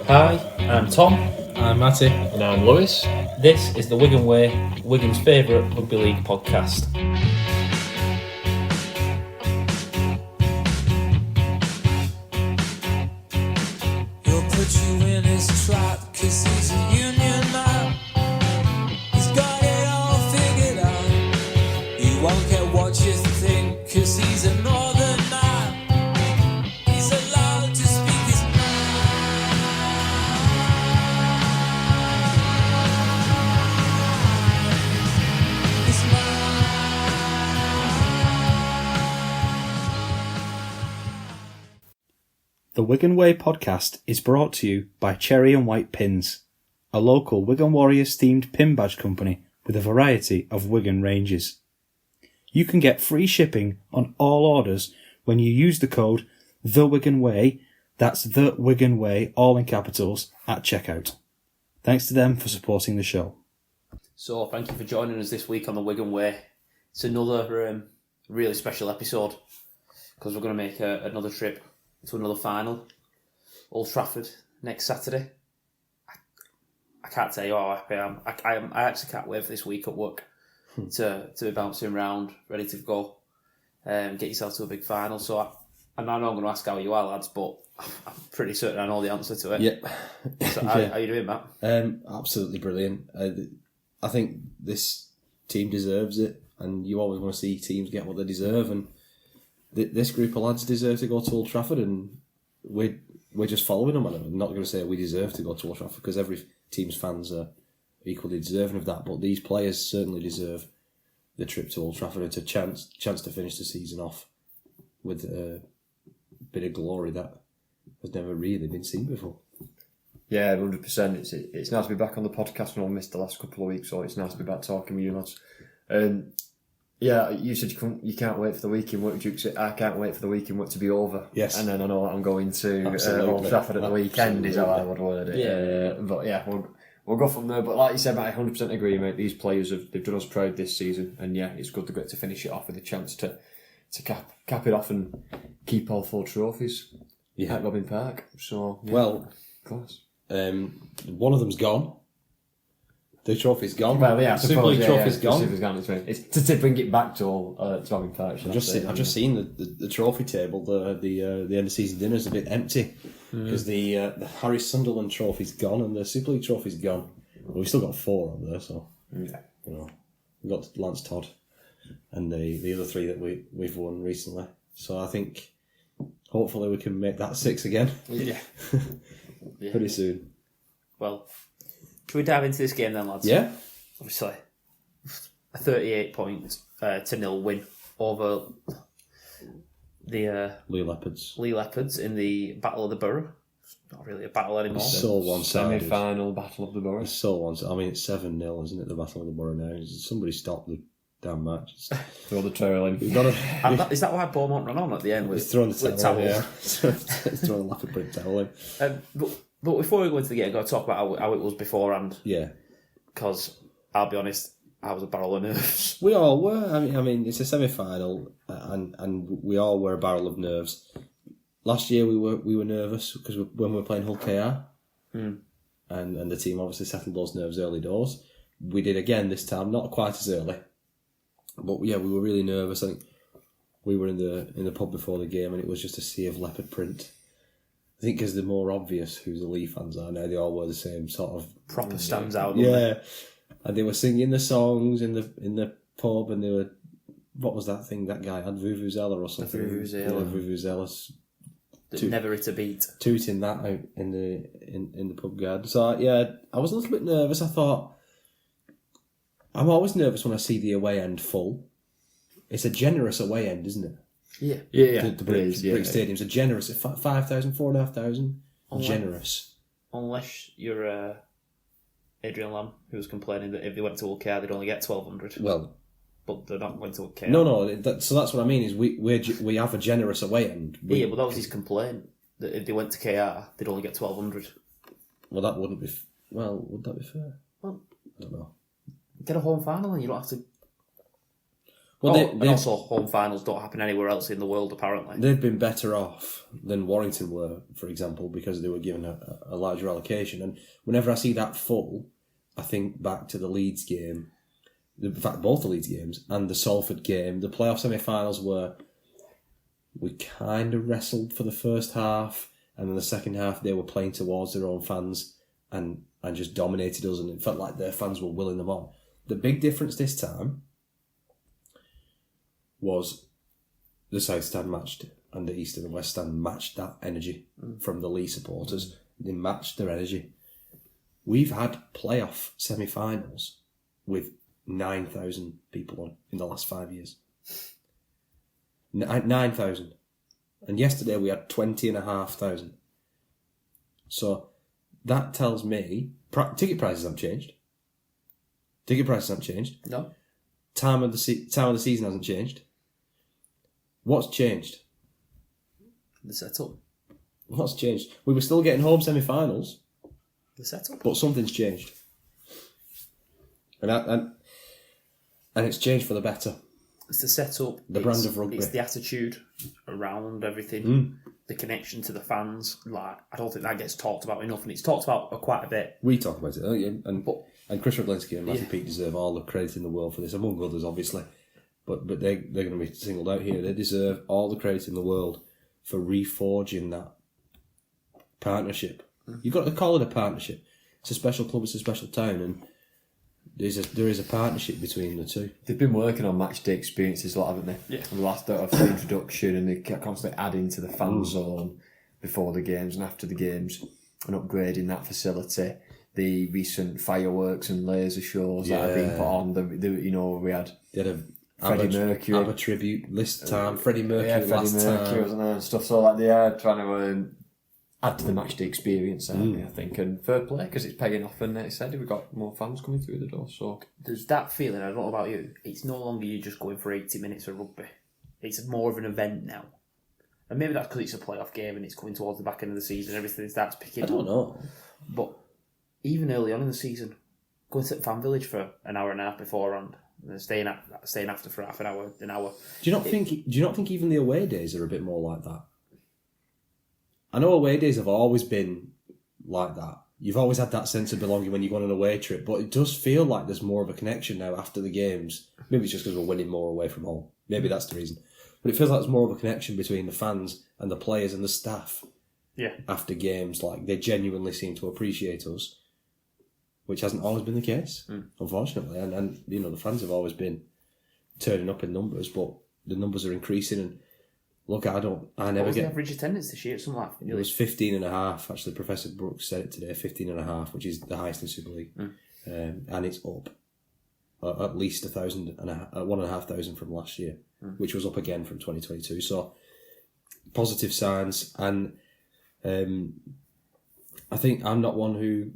Hi, I'm Tom. I'm Matty. And I'm Lewis. This is the Wigan Way, Wigan's favourite rugby league podcast. He'll put you in his trap 'cause he's a union man. He's got it all figured out. He won't care what you think 'cause he's a northern man. He's allowed to speak his mind. His The Wigan Way podcast is brought to you by Cherry and White Pins, a local Wigan Warriors themed pin badge company with a variety of Wigan ranges. You can get free shipping on all orders when you use the code THEWIGANWAY, that's The Wigan Way, all in capitals, at checkout. Thanks to them for supporting the show. So, thank you for joining us this week on the Wigan Way. It's another really special episode because we're going to make another trip to another final, Old Trafford, next Saturday. I can't tell you how happy I am. I actually can't wait for this week at work to be bouncing around, ready to go, get yourself to a big final. So I know I'm going to ask how you are, lads, but I'm pretty certain I know the answer to it. Yeah. So how are you doing, Matt? Absolutely brilliant. I think this team deserves it, and you always want to see teams get what they deserve, and this group of lads deserve to go to Old Trafford, and we're just following them. I'm not going to say we deserve to go to Old Trafford because every team's fans are equally deserving of that, but these players certainly deserve the trip to Old Trafford and a chance to finish the season off with a bit of glory that has never really been seen before. Yeah, 100%. It's nice to be back on the podcast. I missed the last couple of weeks, so it's nice to be back talking with you lads. Yeah, you said you can't wait for the weekend. What would you say? I can't wait for the weekend to be over. Yes. And then I know that I'm going to Absolutely. Old Trafford at the weekend, is how I would word it. Yeah. But yeah, we'll go from there. But like you said, I 100% agree, mate. These players they've done us proud this season, and yeah, it's good to get to finish it off with a chance to cap it off and keep all 4 trophies at Robin Park. So yeah, Well, of course. One of them's gone. The trophy's gone. Well, yeah, Super League trophy's gone. Trophy's gone. It's to bring it back to Robin Park. I've just seen the trophy table. The end of season dinner is a bit empty because the Harry Sunderland trophy's gone and the Super League trophy's gone. Well, we've still got 4 on there, so Yeah. we've got Lance Todd and the other 3 that we've won recently. So I think hopefully we can make that 6 again. Yeah. Pretty soon. Well, should we dive into this game then, lads? Yeah. Obviously, a 38-0 win over the Leigh Leopards. Leigh Leopards in the Battle of the Borough. Not really a battle anymore. It's so one-sided. Semi-final Battle of the Borough. It's so one-sided. I mean, it's 7-0, isn't it? The Battle of the Borough now. Somebody stop the damn match. Throw the trail in. We've got to. Is that why Beaumont ran on at the end with He's throwing the towel in, yeah. towels? He's throwing a leopard print towel in. But before we go into the game, I've got to talk about how it was beforehand. Yeah. Because, I'll be honest, I was a barrel of nerves. We all were. I mean, it's a semi-final, and we all were a barrel of nerves. Last year we were nervous because when we were playing Hull KR, and the team obviously settled those nerves early doors. We did again this time, not quite as early, but yeah, we were really nervous. I think we were in the pub before the game, and it was just a sea of leopard print. I think because they're more obvious who the Leigh fans are now. They all wear the same sort of Proper stands out. Yeah, and they were singing the songs in the pub, and they were, what was that thing that guy had, Vuvuzela or something? Vuvuzela. Yeah, Vuvuzela. Never hit a beat. Tooting that out in the pub garden. So yeah, I was a little bit nervous. I thought, I'm always nervous when I see the away end full. It's a generous away end, isn't it? Yeah. The Brick Stadium's a generous, 5,000, 4,500. Generous. Unless you're Adrian Lamb, who was complaining that if they went to OKR, they'd only get 1,200. Well, but they're not going to OKR. No. So that's what I mean. Is we have a generous away end. But that was his complaint, that if they went to KR, they'd only get 1,200. Well, that wouldn't be. Would that be fair? Well, I don't know. Get a home final, and you don't have to. And also home finals don't happen anywhere else in the world, apparently. They've been better off than Warrington were, for example, because they were given a larger allocation. And whenever I see that full, I think back to the Leeds game, in fact, both the Leeds games, and the Salford game. The playoff semi-finals were, we kind of wrestled for the first half, and then the second half they were playing towards their own fans and just dominated us, and it felt like their fans were willing them on. The big difference this time was the South Stand matched and the East and the West Stand matched that energy from the Leigh supporters. They matched their energy. We've had playoff semi-finals with 9,000 people on in the last 5 years. 9,000. And yesterday we had 20,500. So that tells me ticket prices haven't changed. No. Time of the season hasn't changed. What's changed? The setup. What's changed? We were still getting home semi-finals. The setup. But something's changed. And it's changed for the better. It's the setup. The brand of rugby. It's the attitude around everything. The connection to the fans. Like, I don't think that gets talked about enough, and it's talked about quite a bit. We talk about it, don't you? And Chris Ruglinski and Matthew Peake deserve all the credit in the world for this, among others, obviously. But they're going to be singled out here. They deserve all the credit in the world for reforging that partnership. You've got to call it a partnership. It's a special club, it's a special town, and there is a partnership between the two. They've been working on match day experiences a lot, haven't they? Yeah. And the last of the introduction, and they kept constantly adding to the fan zone before the games and after the games, and upgrading that facility. The recent fireworks and laser shows that have been put on. We had a Freddie Mercury. ABBA tribute list time. Freddie Mercury Freddie Mercury, wasn't there, and stuff. So like they are trying to add to the match day experience, aren't they, I think, and fair play because it's paying off. And it said we've got more fans coming through the door. So there's that feeling. I don't know about you. It's no longer you just going for 80 minutes of rugby. It's more of an event now, and maybe that's because it's a playoff game and it's coming towards the back end of the season. Everything starts picking up. I don't know, but even early on in the season, going to the fan village for an hour and a half beforehand, and then staying after for half an hour. Do you not think even the away days are a bit more like that? I know away days have always been like that. You've always had that sense of belonging when you go on an away trip, but it does feel like there's more of a connection now after the games. Maybe it's just because we're winning more away from home. Maybe that's the reason. But it feels like there's more of a connection between the fans and the players and the staff. Yeah. After games, like they genuinely seem to appreciate us, which hasn't always been the case, unfortunately. And the fans have always been turning up in numbers, but the numbers are increasing. And look, I never what was get the average attendance this year? Something like it was 15.5. Actually, Professor Brooks said it today. 15.5, which is the highest in Super League, and it's up at least 1,500 from last year, which was up again from 2022. So positive signs, and I think I'm not one who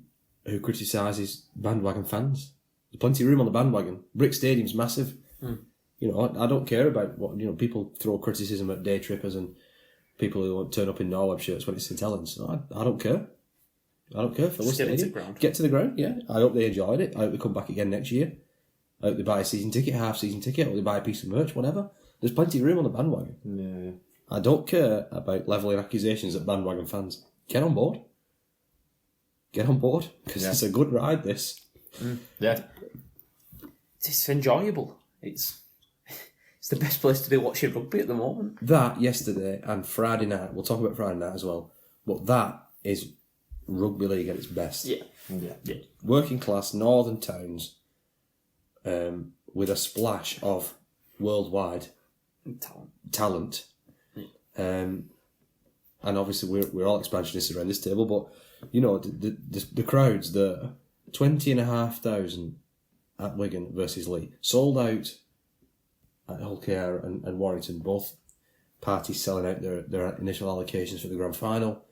criticises bandwagon fans. There's plenty of room on the bandwagon. Brick Stadium's massive. I don't care about what people throw criticism at day trippers and people who won't turn up in Norweb shirts when it's St Helens. I don't care. I don't care for Just get to the ground. Yeah, I hope they enjoyed it. I hope they come back again next year. I hope they buy a season ticket, half season ticket, or they buy a piece of merch, whatever. There's plenty of room on the bandwagon. Yeah. I don't care about levelling accusations at bandwagon fans. Get on board. Because it's a good ride. This. Yeah. It's enjoyable. It's the best place to be watching rugby at the moment. That yesterday and Friday night. We'll talk about Friday night as well. But that is rugby league at its best. Yeah. Working class northern towns, with a splash of worldwide talent. And obviously we're all expansionists around this table, but the crowds there, 20,500 at Wigan versus Leigh, sold out at Hull KR and Warrington, both parties selling out their initial allocations for the grand final.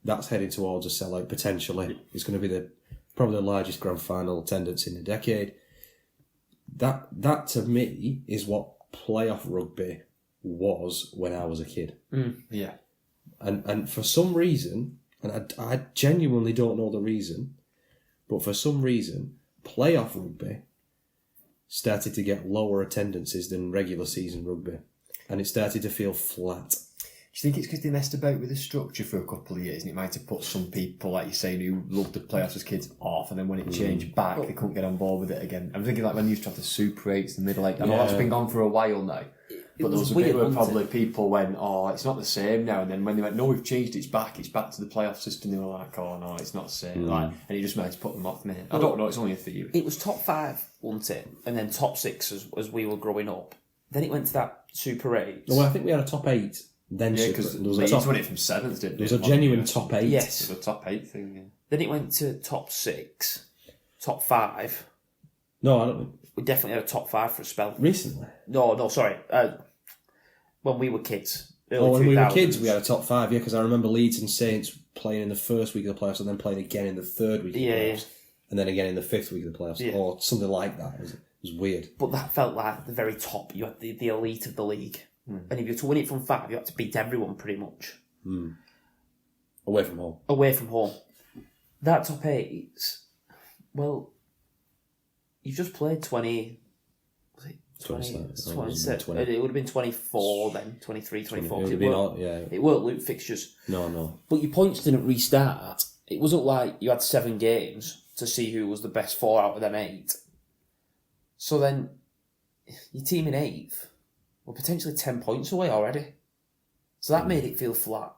That's heading towards a sellout potentially. It's going to be probably the largest grand final attendance in a decade. That to me is what playoff rugby was when I was a kid. Yeah. And for some reason, and I genuinely don't know the reason, but for some reason, playoff rugby started to get lower attendances than regular season rugby, and it started to feel flat. Do you think it's because they messed about with the structure for a couple of years and it might have put some people, like you're saying, who loved the playoffs as kids off, and then when it changed back, they couldn't get on board with it again? I'm thinking like when you used to have the Super 8s, the Middle 8s, I know that's been gone for a while now, but there was a bit where probably people went, oh, it's not the same now, and then when they went, no, we've changed, it's back to the playoff system, they were like, oh no, it's not the same, like, and it just made to put them off, man. I don't know, it's only a theory. It was top 5, wasn't it? And then top 6 as we were growing up. Then it went to that Super 8. Well, I think we had a top 8. Then because there was a Leeds won it from 7th, didn't it? There was a genuine top 8. Yes. It was a top 8 thing, yeah. Then it went to top 6, top 5. No, I don't think. We definitely had a top 5 for a spell. Recently? No, sorry. When we were kids. When we were kids, we had a top 5, yeah, because I remember Leeds and Saints playing in the first week of the playoffs and then playing again in the third week of the playoffs. And then again in the 5th week of the playoffs, or something like that. It was weird. But that felt like the very top. You had the elite of the league. And if you were to win it from 5, you had to beat everyone pretty much. Away from home. Away from home. That top 8, well, you've just played 20... Was it 20? It would have been 24 then, 23, 24. It weren't loot fixtures. No. But your points didn't restart. It wasn't like you had 7 games to see who was the best 4 out of them 8. So then, your team in 8th were potentially 10 points away already. So that made it feel flat.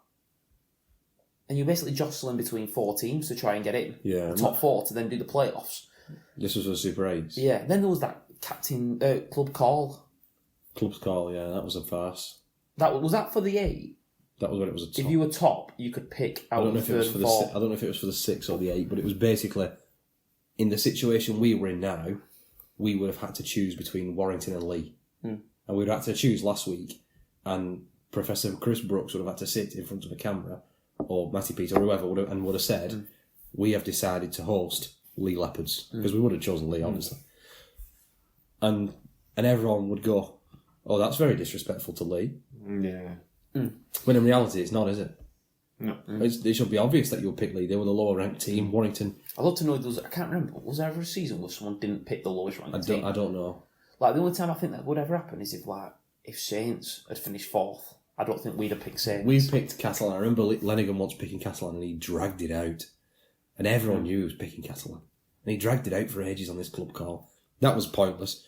And you're basically jostling between 4 teams to try and get in. Yeah. The top 4 to then do the playoffs. This was a Super 8s. Yeah. Then there was that club call. Club's call, yeah, that was a farce. Was that for the 8? That was when it was a top. If you were top, you could pick out the 3rd and 4th. I don't know if it was for the 6 or the 8, but it was basically, in the situation we were in now, we would have had to choose between Warrington and Leigh. And we would have had to choose last week, and Professor Chris Brooks would have had to sit in front of a camera, or Matty Peter, or whoever, would have said, we have decided to host Leigh Leopards, because we would have chosen Leigh, obviously. And everyone would go, oh, that's very disrespectful to Leigh. Yeah. When in reality, it's not, is it? No. It should be obvious that you'll pick Leigh. They were the lower ranked team. Warrington. I'd love to know, I can't remember, was there ever a season where someone didn't pick the lowest ranked team? I don't know. Like, the only time I think that would ever happen is if Saints had finished 4th. I don't think we'd have picked Saints. We picked Catalan. I remember Lenigan once picking Catalan and he dragged it out. And everyone knew he was picking Catalan. And he dragged it out for ages on this club call. That was pointless.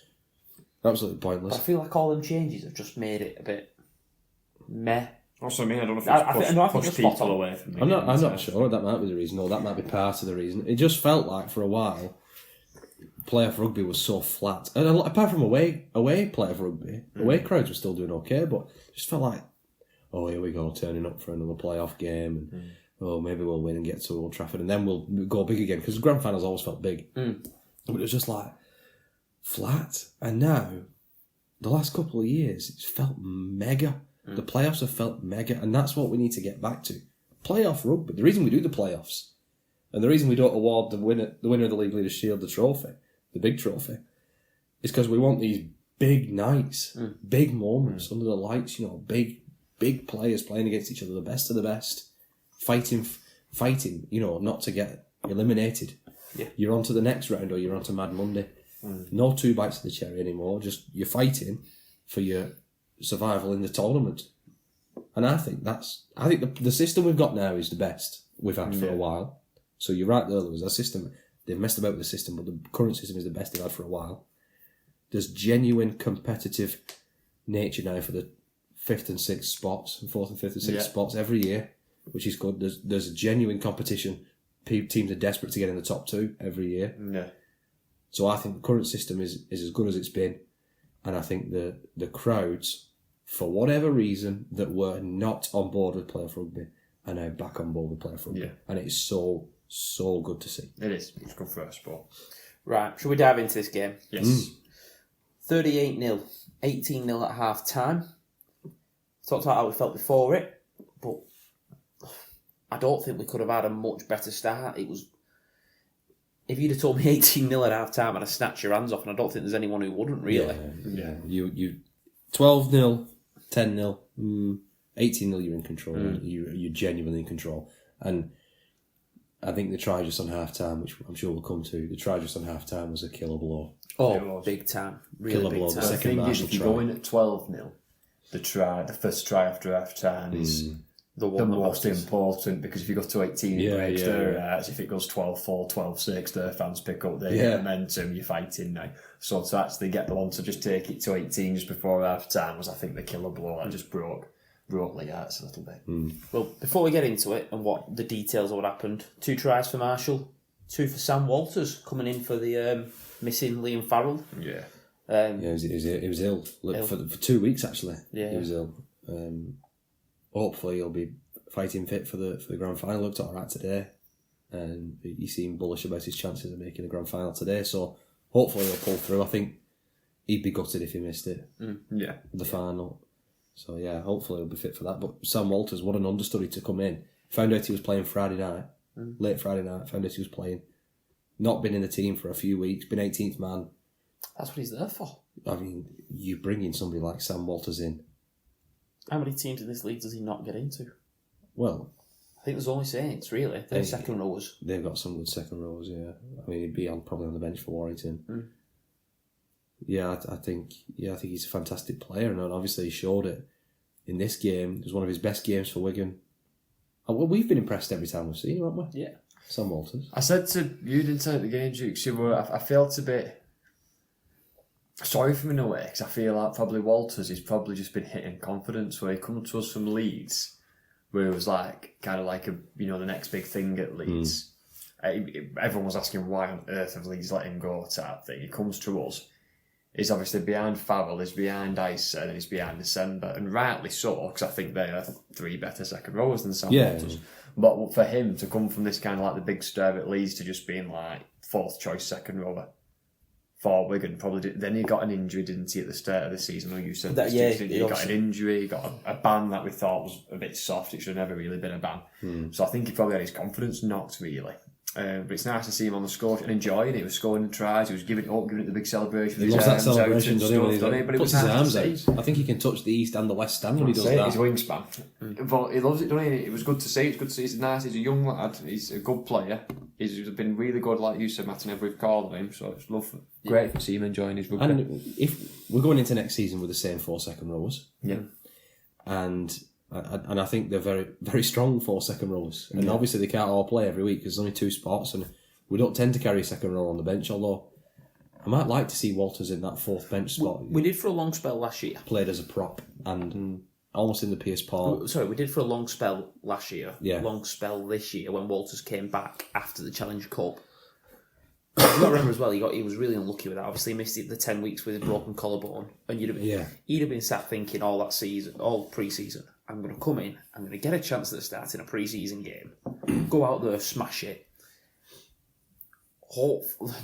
Absolutely pointless. But I feel like all them changes have just made it a bit meh. Also, I mean, I don't know if it's pushed people away from me. I'm not sure. That might be the reason, or that might be part of the reason. It just felt like for a while, playoff rugby was so flat. And apart from away playoff rugby, away crowds were still doing okay, but it just felt like, oh, here we go, turning up for another playoff game, and oh, maybe we'll win and get to Old Trafford, and then we'll go big again, because the grand finals always felt big. But it was just like flat. And now, the last couple of years, it's felt mega. The playoffs have felt mega, and that's what we need to get back to. Playoff rugby. The reason we do the playoffs, and the reason we don't award the winner of the League Leaders' Shield the trophy, the big trophy, is because we want these big nights, big moments under the lights. Big players playing against each other, the best of the best, fighting. Not to get eliminated. Yeah. You're on to the next round, or you're on to Mad Monday. No 2 bites of the cherry anymore. Just you're fighting for your survival in the tournament. And I think the system we've got now is the best we've had for a while. So you're right there was a system. They've messed about with the system, but the current system is the best they've had for a while. There's genuine competitive nature now for the 5th and 6th spots, and 4th and 5th and 6th spots every year, which is good. There's a genuine competition. Teams are desperate to get in the top 2 every year. Yeah. So I think the current system is as good as it's been. And I think the crowds, for whatever reason, that were not on board with playoff rugby, are now back on board with playoff rugby. Yeah. And it is so good to see. It is. It's good for our sport. Right, shall we dive into this game? Yes. 38-0, 18-0 at half time. Talked about how we felt before it, but I don't think we could have had a much better start. It was. If you'd have told me 18-0 at half time, I'd have snatched your hands off, and I don't think there's anyone who wouldn't, really. Yeah. You 12-0, 10-0, 18-0, you're in control. You're genuinely in control. And I think the try just on half time, which I'm sure we'll come to, the try just on half time was a killer blow. Oh, big time. Really Killer big blow, the time. The second thing is, Marshall if you try. go in at 12-0, the first try after half time is The the one that most matters. important, because if you go to 18 Yeah, it breaks yeah, their yeah. hearts. If it goes 12-4, 12-6, their fans pick up their Yeah. momentum, you're fighting now. So to actually get the one to just take it to 18 just before half time was, I think, the killer blow. That just broke Leigh hearts a little bit. Well, before we get into it and what the details of what happened, 2 tries for Marshall, 2 for Sam Walters, coming in for the missing Liam Farrell. Yeah. Yeah, he was ill. For 2 weeks actually. Yeah. He was ill. Hopefully he'll be fighting fit for the grand final. Looked alright today, and he seemed bullish about his chances of making the grand final today. So hopefully he'll pull through. I think he'd be gutted if he missed it. Yeah. The final. So yeah, hopefully he'll be fit for that. But Sam Walters, what an understudy to come in. Found out he was playing Friday night, late Friday night. Found out he was playing. Not been in the team for a few weeks. Been 18th man. That's what he's there for. I mean, you bring in somebody like Sam Walters in. How many teams in this league does he not get into? Well, I think there's only Saints, really. They're second rowers. they've got some good second rows, yeah. I mean, he'd be probably on the bench for Warrington. Yeah, I think he's a fantastic player, and obviously he showed it in this game. It was one of his best games for Wigan. Well, we've been impressed every time we've seen him, haven't we? Yeah. Sam Walters. I said to you, didn't I, at the game, Jukes, I felt a bit sorry for him in a way, because I feel like probably Walters, he's probably just been hitting confidence where he come to us from Leeds, where it was like, kind of like the next big thing at Leeds. Everyone was asking why on earth have Leeds let him go type thing. He comes to us. He's obviously behind Farrell, he's behind Isa, and he's behind December, and rightly so, because I think they are 3 better second rowers than Sam Walters. But for him to come from this kind of like the big star at Leeds to just being like 4th choice second rower for Wigan, probably then he got an injury, didn't he, at the start of the season? Or you said he got an injury, he got a ban that we thought was a bit soft. It should have never really been a ban. So I think he probably had his confidence knocked really. But it's nice to see him on the score and enjoying it. He was scoring the tries, he was giving it the big celebration. He loves that celebration, doesn't he? But it Puts was his nice arms to see. out. I think he can touch the east and the west stand when he does His that. wingspan. But he loves it, doesn't he? It was good to see. It's good to see. He's nice. He's a young lad. He's a good player. He's been really good, like you said, Matt, and we've called him. So it's great to see him enjoying his rugby. And if we're going into next season with the same 4 second rowers, and I think they're very, very strong 4 second rowers. And obviously they can't all play every week because there's only 2 spots, and we don't tend to carry a second row on the bench, although I might like to see Walters in that 4th bench spot. We did for a long spell last year. Played as a prop and almost in the Pierce Paul. Sorry, we did for a long spell last year. Yeah. Long spell this year when Walters came back after the Challenge Cup. You've got to remember as well, he was really unlucky with that. Obviously, he missed the 10 weeks with his broken collarbone, and he'd have been sat thinking all that season, all pre-season, I'm going to come in, I'm going to get a chance at the start in a pre-season game, go out there, smash it.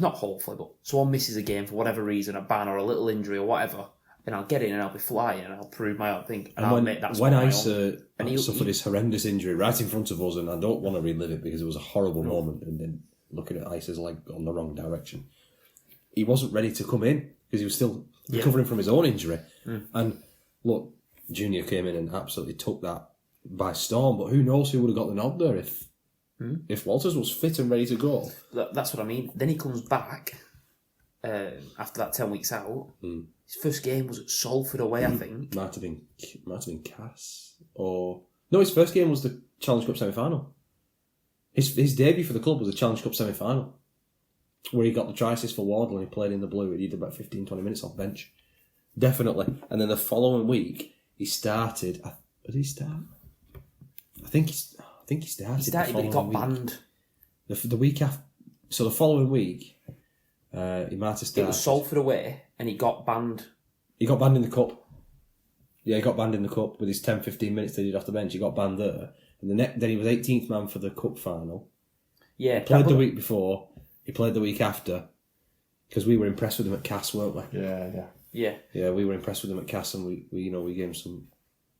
Not hopefully, but someone misses a game for whatever reason, a ban or a little injury or whatever, and I'll get in and I'll be flying and I'll prove my own thing, and I'll make that spot when my Isa own. suffered his horrendous injury right in front of us, and I don't want to relive it because it was a horrible moment, and then looking at Isa's leg on the wrong direction, he wasn't ready to come in because he was still recovering from his own injury. And look, Junior came in and absolutely took that by storm, but who knows who would have got the nod there if Walters was fit and ready to go. That's what I mean. Then he comes back after that 10 weeks out. His first game was at Salford away, I think. Might have been Cass, or no, his first game was the Challenge Cup semi-final. His debut for the club was the Challenge Cup semi-final, where he got the try assist for Wardle and he played in the blue. He did about 15-20 minutes off bench, definitely. And then the following week he started. Did he start? I think he started. He started, but he got banned. The week after, so the following week, he might have started. It was Salford away, and he got banned. He got banned in the cup. Yeah, he got banned in the cup with his 10-15 minutes that he did off the bench. He got banned there. And then he was 18th man for the cup final. Yeah, He played the week before. He played the week after. Because we were impressed with him at Cass, weren't we? Yeah. Yeah, we were impressed with him at Cass, and we gave him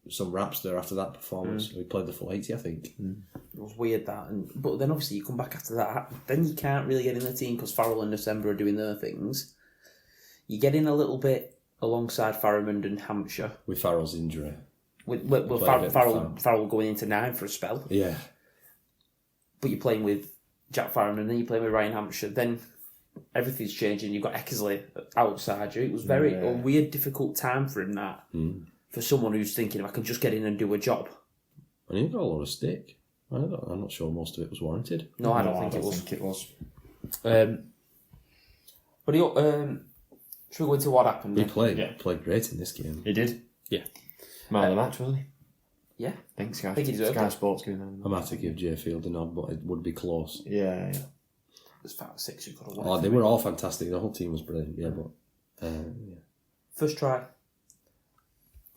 some raps there after that performance. We played the full 80, I think. It was weird that, but then obviously you come back after that, then you can't really get in the team because Farrell and December are doing their things. You get in a little bit alongside Farrimond and Hampshire. With Farrell's injury. Farrell going into 9 for a spell. Yeah. But you're playing with Jack Farrimond and then you're playing with Ryan Hampshire. Then everything's changing. You've got Eckersley outside you. It was a weird, difficult time for him, that. For someone who's thinking, if I can just get in and do a job. And he got a lot of stick. I'm not sure most of it was warranted. No, I don't think it was. But should we go into what happened? He played great in this game. He did. Yeah. Man of the match, wasn't he? Yeah. Thanks, I think he deserved Sky it. Sports giving him. I might have to give Jay Field a nod, but it would be close. Yeah. There's 5 or 6 who could have won. They were all fantastic. The whole team was brilliant. Yeah, but First try.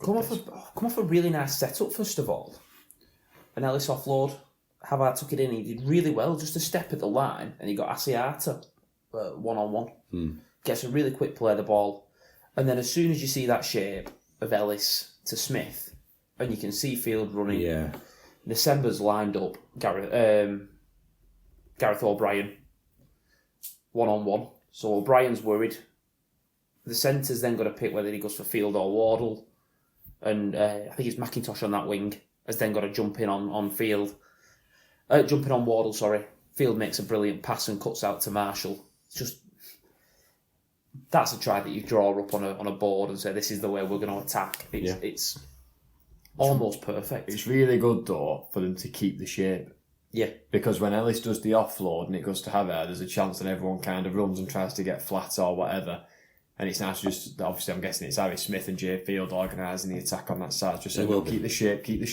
Come off a really nice setup, first of all. An Ellis offload. Havard took it in. He did really well. Just a step at the line, and he got Asiata one-on-one. Gets a really quick play of the ball. And then as soon as you see that shape of Ellis to Smith, and you can see Field running. yeah, December's lined up Gareth O'Brien one-on-one. So O'Brien's worried. The centre's then got to pick whether he goes for Field or Wardle. And I think it's McIntosh on that wing has then got to jump in on Field. Jumping on Wardle, sorry. Field makes a brilliant pass and cuts out to Marshall. It's just... That's a try that you draw up on a board and say, this is the way we're going to attack. It's almost perfect. It's really good, though, for them to keep the shape. Yeah. Because when Ellis does the offload and it goes to Havard, there's a chance that everyone kind of runs and tries to get flat or whatever. And it's nice just, obviously I'm guessing it's Harry Smith and Jay Field organising the attack on that side. Just saying, we'll keep the shape, keep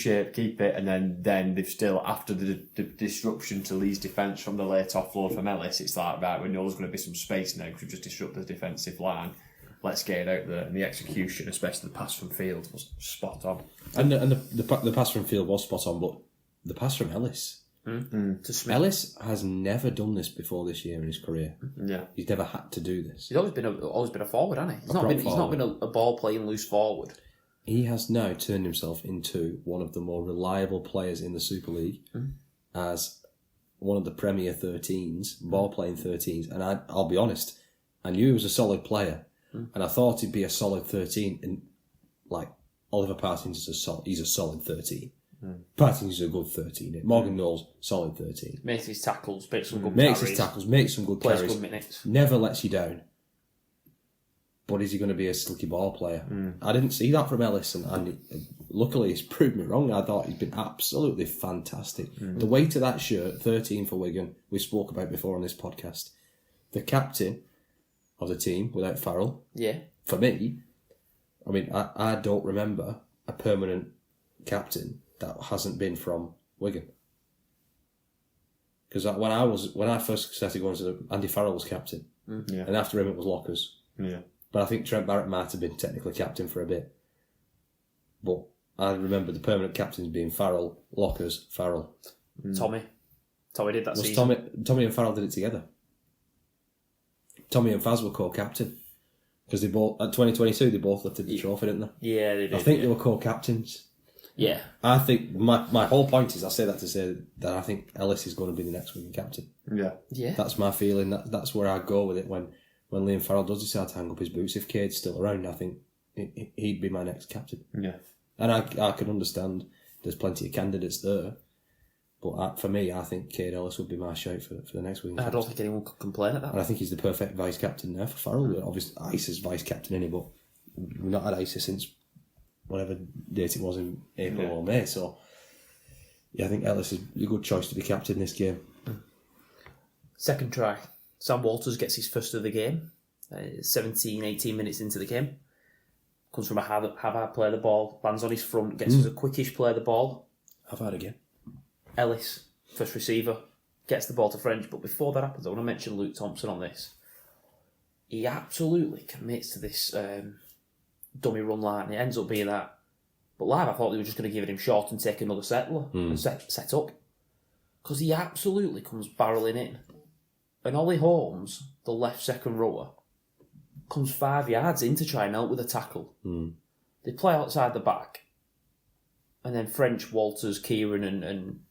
it. And then they've still, after the disruption to Leigh's defence from the late offload from Ellis, it's like, right, we know there's going to be some space now because we've just disrupted the defensive line. Let's get it out there. And the execution, especially the pass from Field, was spot on. and the pass from Field was spot on, but the pass from Ellis. To Smith. Ellis has never done this before this year in his career. Yeah. He's never had to do this. He's always been a forward, hasn't he? He's not been a ball playing loose forward. He has now turned himself into one of the more reliable players in the Super League as one of the Premier 13s, ball playing 13s. And I'll be honest, I knew he was a solid player, and I thought he'd be a solid 13. And like Oliver Partings he's a solid 13. Partings is a good 13. Morgan Knowles, solid 13. Makes his tackles, makes some good Makes carries. his tackles, makes some good Plays carries. good minutes. Never lets you down. But is he going to be a slicky ball player? I didn't see that from Ellis, and luckily he's proved me wrong. I thought he's been absolutely fantastic. The weight of that shirt, 13 for Wigan, we spoke about before on this podcast. The captain of the team, without Farrell, for me, I mean, I don't remember a permanent captain that hasn't been from Wigan. Because when I first started going to Andy Farrell was captain, and after him it was Lockers. Yeah. But I think Trent Barrett might have been technically captain for a bit. But I remember the permanent captains being Farrell, Lockers, Farrell. Tommy did that season. Tommy and Farrell did it together. Tommy and Faz were co-captain. Because they both, at 2022, they both lifted the trophy, didn't they? Yeah, they did. I think they were co-captains. Yeah. I think my whole point is, I say that to say that I think Ellis is going to be the next Wigan captain. Yeah. Yeah. That's my feeling. That's where I go with it. When Liam Farrell does decide to hang up his boots, if Cade's still around, I think he'd be my next captain. Yeah. And I can understand there's plenty of candidates there. But for me, I think Cade Ellis would be my shout for the next Wigan captain. I don't think anyone could complain at that. And I think he's the perfect vice captain now for Farrell. Obviously, Ice is vice captain in it, but we've not had Ice since whatever date it was in April or May. So, yeah, I think Ellis is a good choice to be captain in this game. Second try. Sam Walters gets his first of the game. 17, 18 minutes into the game. Comes from a Havard play of the ball. Lands on his front. Gets us a quickish play of the ball. Havard again. Ellis, first receiver, gets the ball to French. But before that happens, I want to mention Luke Thompson on this. He absolutely commits to this dummy run line. It ends up being that. But live, I thought they were just going to give it him short and take another settler and set up. Because he absolutely comes barrelling in. And Ollie Holmes, the left second rower, comes 5 yards in to try and help with a tackle. They play outside the back. And then French, Walters, Kieran and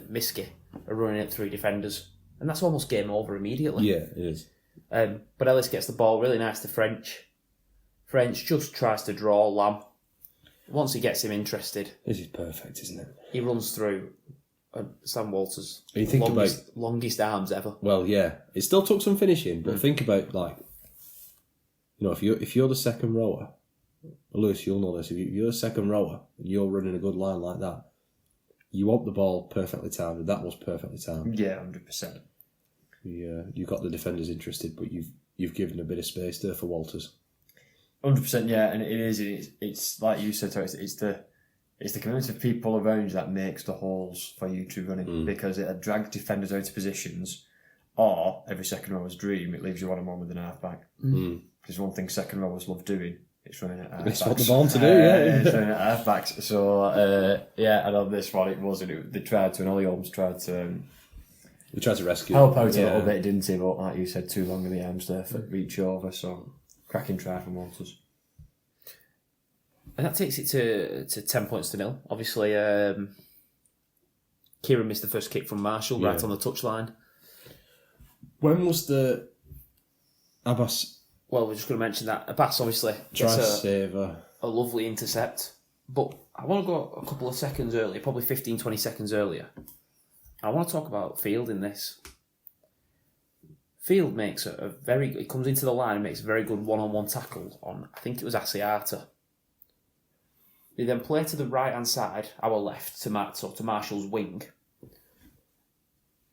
Miski are running at 3 defenders. And that's almost game over immediately. Yeah, it is. But Ellis gets the ball really nice to French. French just tries to draw Lamb. Once he gets him interested... This is perfect, isn't it? He runs through. Sam Walters. You think longest arms ever. Well, yeah, it still took some finishing, but think about if you're the second rower, Lewis, you'll know this. If you're the second rower and you're running a good line like that, you want the ball perfectly timed, and that was perfectly timed. Yeah, 100%. You got the defenders interested, but you've given a bit of space there for Walters. 100%, yeah, and it's like you said, it's the commitment of people around you that makes the holes for you to run in, because it drags defenders out of positions, or every second rower's dream, it leaves you one-on-one with an half-back. There's one thing second rowers love doing, it's running at half-backs. It's what they're born to do, yeah. It's running at half-backs. So, and on this one, they tried to, and Ollie Holmes tried to... We tried to rescue help out a little bit, didn't he? But like you said, too long in the arms there for reach over, so cracking try from Walters. And that takes it to 10 points to 0. Obviously, Kieran missed the first kick from Marshall right on the touchline. When was the Abbas? Well, we're just going to mention that Abbas obviously Try gets save a lovely intercept. But I want to go a couple of seconds earlier, probably 15, 20 seconds earlier. I want to talk about Field in this. Field makes he comes into the line and makes a very good one-on-one tackle on, I think it was Asiata. They then play to the right-hand side, our left, to Marshall's wing.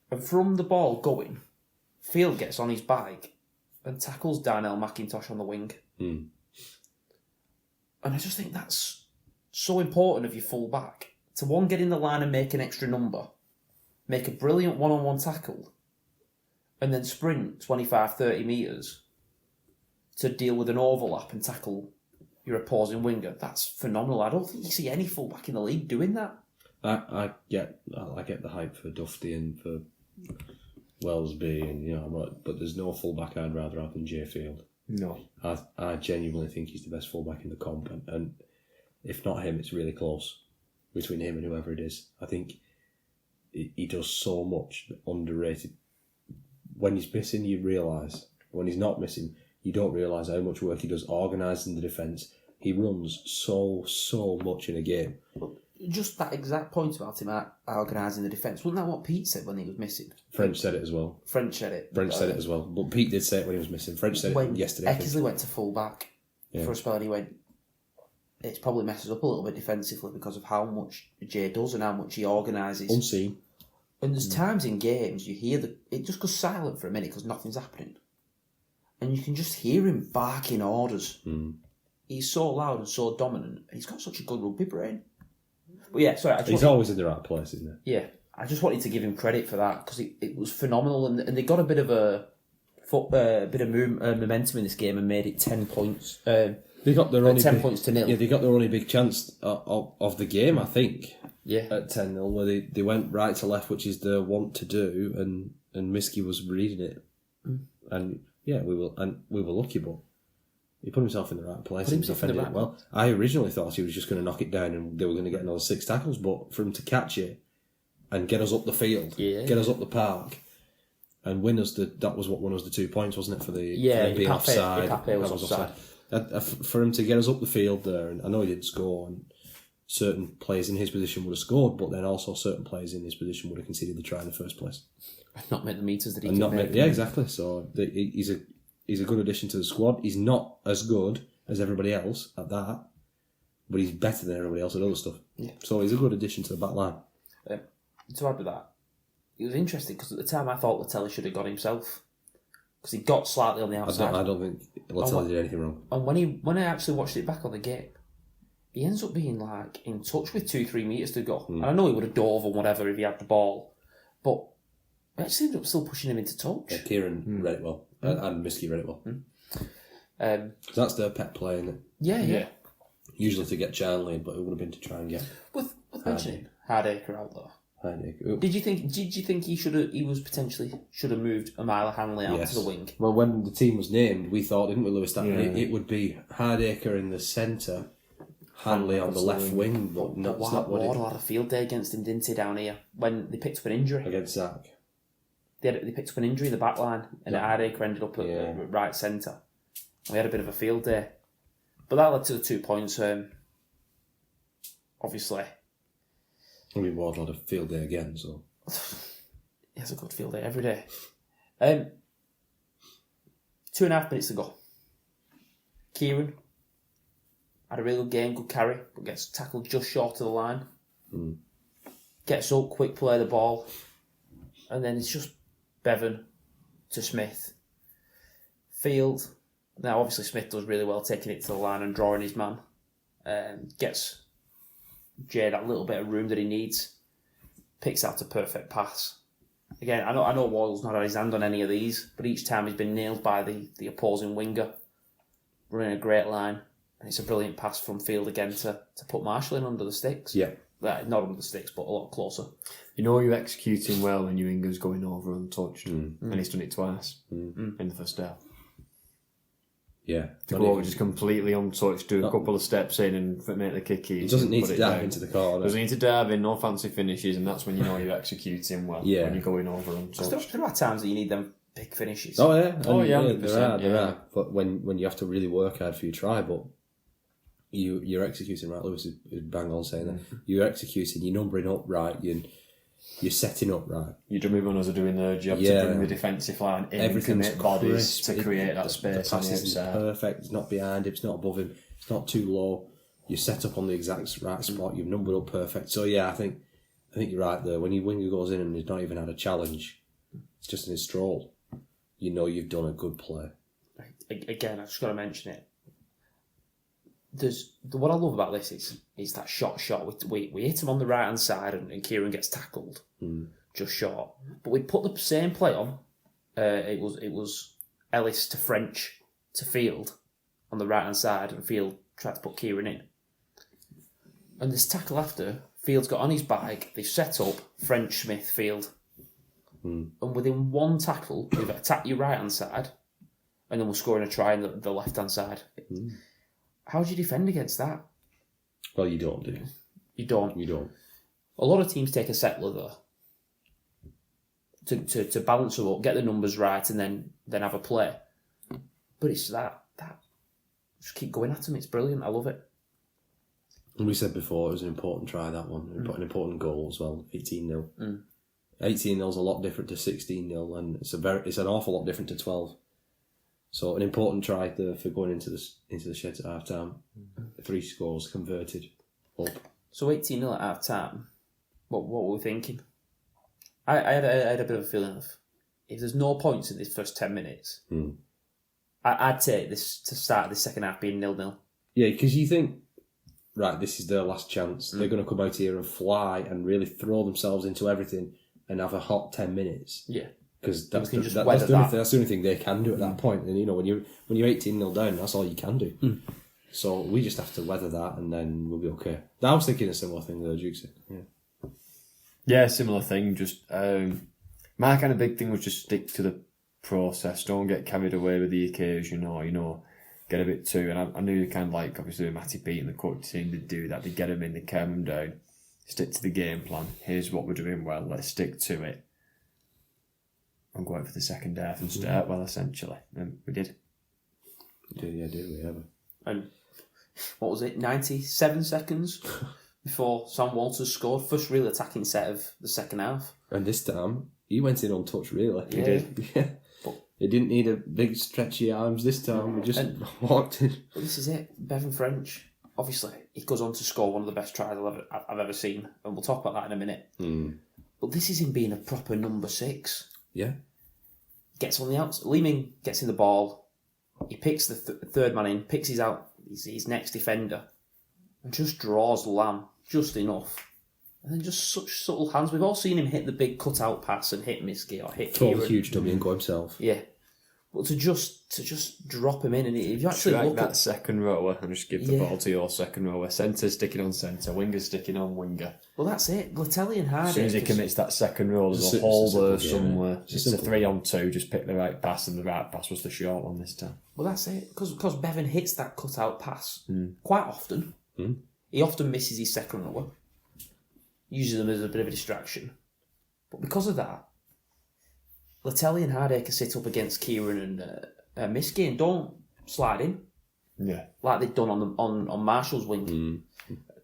And from the ball going, Field gets on his bike and tackles Darnell McIntosh on the wing. And I just think that's so important of your full-back. To one, get in the line and make an extra number, make a brilliant one-on-one tackle, and then sprint 25, 30 metres to deal with an overlap and tackle your opposing winger. That's phenomenal. I don't think you see any fullback in the league doing that. I get the hype for Dufty and for Wellesby, and but there's no fullback I'd rather have than Jay Field. No, I genuinely think he's the best fullback in the comp, and if not him, it's really close between him and whoever it is. I think he does so much underrated. When he's missing, you realise. When he's not missing, you don't realise how much work he does organising the defence. He runs so much in a game. Just that exact point about him organising the defence. Wasn't that what Pete said when he was missing? French said it as well. French said it as well. But Pete did say it when he was missing. French said it yesterday. Eckersley went to full back for a spell, and he went, it probably messes up a little bit defensively because of how much Jay does and how much he organises. Unseen. And there's times in games you hear it just goes silent for a minute because nothing's happening. And you can just hear him barking orders. He's so loud and so dominant. And he's got such a good rugby brain. But yeah, sorry. He's always in the right place, isn't he? Yeah. I just wanted to give him credit for that because it was phenomenal. And they got a bit of momentum in this game and made it 10 points. They got their only 10 points to 0. Yeah, they got their only big chance of the game, I think. Yeah. At 10-0, where they went right to left, which is the want to do, and Miskey was reading it. And yeah, we were lucky, but he put himself in the right place and defended it well. I originally thought he was just going to knock it down and they were going to get another 6 tackles, but for him to catch it and get us up the field, get us up the park, and win us that was what won us the 2 points, wasn't it? For being offside. Was offside. For him to get us up the field there, and I know he didn't score, and certain players in his position would have scored, but then also certain players in his position would have conceded the try in the first place. Not made the meters that he could make. Yeah, exactly. So he's a good addition to the squad. He's not as good as everybody else at that, but he's better than everybody else at other stuff. Yeah. So he's a good addition to the back line. To add to that, it was interesting because at the time I thought Latelli should have got himself because he got slightly on the outside. I don't think Latelli did anything wrong. And when I actually watched it back on the game, he ends up being like in touch with 2-3 metres to go. And I know he would have dove or whatever if he had the ball, but I actually ended up still pushing him into touch. Yeah, Kieran read it well, and Miskey read it well. So that's their pet play, isn't it? Yeah. Usually to get Charlie, but it would have been to try and get. With mentioning Hardacre out there. Did you think he should have moved Amila Hanley out to the wing? Well, when the team was named, we thought, didn't we, Lewis, that it would be Hardacre in the centre, Hanley on the left wing, but that's not what Wardle had a field day against him, didn't he, down here, when they picked up an injury. Against Zach. They picked up an injury in the back line, and Hardacre ended up at right centre. We had a bit of a field day. But that led to the 2 points. Obviously, I mean, Wardle had a field day again, so... He has a good field day every day. 2.5 minutes to go. Kieran had a really good game, good carry, but gets tackled just short of the line. Gets up, quick play the ball, and then it's just Bevan to Smith. Field. Now, obviously, Smith does really well taking it to the line and drawing his man. Gets Jay that little bit of room that he needs. Picks out a perfect pass. Again, I know Wardle's not had his hand on any of these, but each time he's been nailed by the opposing winger. Running a great line. And it's a brilliant pass from Field again to put Marshall in under the sticks. Yeah. Not under the sticks, but a lot closer. You know you're executing well when your winger's going over untouched. And he's done it twice in the first half. Yeah. To go over just completely untouched, do a couple of steps in and make the kick easy. He doesn't need to dive into the corner. Doesn't need to dive in, no fancy finishes, and that's when you know you're executing well. Yeah. When you're going over untouched. There are times that you need them big finishes. Oh, yeah. Oh, yeah, There are. But when you have to really work hard for your try, but you're executing right. Lewis is bang on saying that. You're executing, you're numbering up right, you're setting up right. Your dummy runners are doing their job to bring the defensive line in, everything's commit bodies crisp. to create that space The on the pass isn't outside. perfect. It's not behind him. It's not above him. It's not too low. You're set up on the exact right spot. You've numbered up perfect. So yeah, I think you're right there. When your winger goes in and he's not even had a challenge, it's just in his stroll. You know you've done a good play. Again, I've just got to mention it. What I love about this is that shot. We hit him on the right hand side and Kieran gets tackled just short. But we put the same play on. It was Ellis to French to Field on the right hand side, and Field tried to put Kieran in. And this tackle after, Field's got on his bike. They've set up French, Smith, Field, and within one tackle, we've attacked your right hand side, and then we're scoring a try on the left hand side. How do you defend against that? Well, you don't, do you? You don't. A lot of teams take a settler though, to balance them up, get the numbers right, and then have a play. But it's that just keep going at them. It's brilliant. I love it. And we said before it was an important try, that one, an important goal as well. 18-0. 18-0 is a lot different to 16-0, and it's an awful lot different to 12. So an important try there for going into the sheds at half time. 3 scores converted up. So 18-0 at half time. What were we thinking? I had a bit of a feeling of, if there's no points in this first 10 minutes, I'd take this to start this second half being 0-0. Yeah, because you think, right, this is their last chance. They're going to come out here and fly and really throw themselves into everything and have a hot 10 minutes. Yeah. Because that's can just the weather only that. that's the only thing they can do at that point. And when you're 18-0 down, that's all you can do. So we just have to weather that, and then we'll be okay. I was thinking a similar thing though, Duke said. Yeah, similar thing. Just my kind of big thing was just stick to the process. Don't get carried away with the occasion, or get a bit too. And I knew kind of like obviously with Matty Pete and the coach team, they'd do that. They get them in, they calm them down. Stick to the game plan. Here's what we're doing well. Let's stick to it. And go out for the second half and start well, essentially. And we did. Did we ever? And what was it, 97 seconds before Sam Walters scored? First real attacking set of the second half. And this time, he went in untouched, really. He did. Yeah. He didn't need a big stretchy arms this time. He just walked in. But this is it. Bevan French, obviously, he goes on to score one of the best tries I've ever seen. And we'll talk about that in a minute. But this is him being a proper number 6. Yeah. Gets on the outside. Leeming gets in the ball. He picks the third man in, picks his next defender, and just draws Lamb just enough. And then just such subtle hands. We've all seen him hit the big cut-out pass and hit Miski or hit Throw a Kieran. huge dummy and go himself. Yeah. But to just drop him in, and if you actually Strike look that at second rower and just give the ball to your second rower. Centre sticking on centre, winger sticking on winger. well, that's it. Latelli and Hardy. As soon as he commits that second roll, there's a hole there somewhere. It's a 3-on-2, just pick the right pass, and the right pass was the short one this time. Well, that's it. Because Bevan hits that cut-out pass quite often. He often misses his second rower. Uses them as a bit of a distraction. But because of that, Latelli and Hardacre sit up against Kieran and Miski and don't slide in. Yeah. Like they've done on Marshall's wing.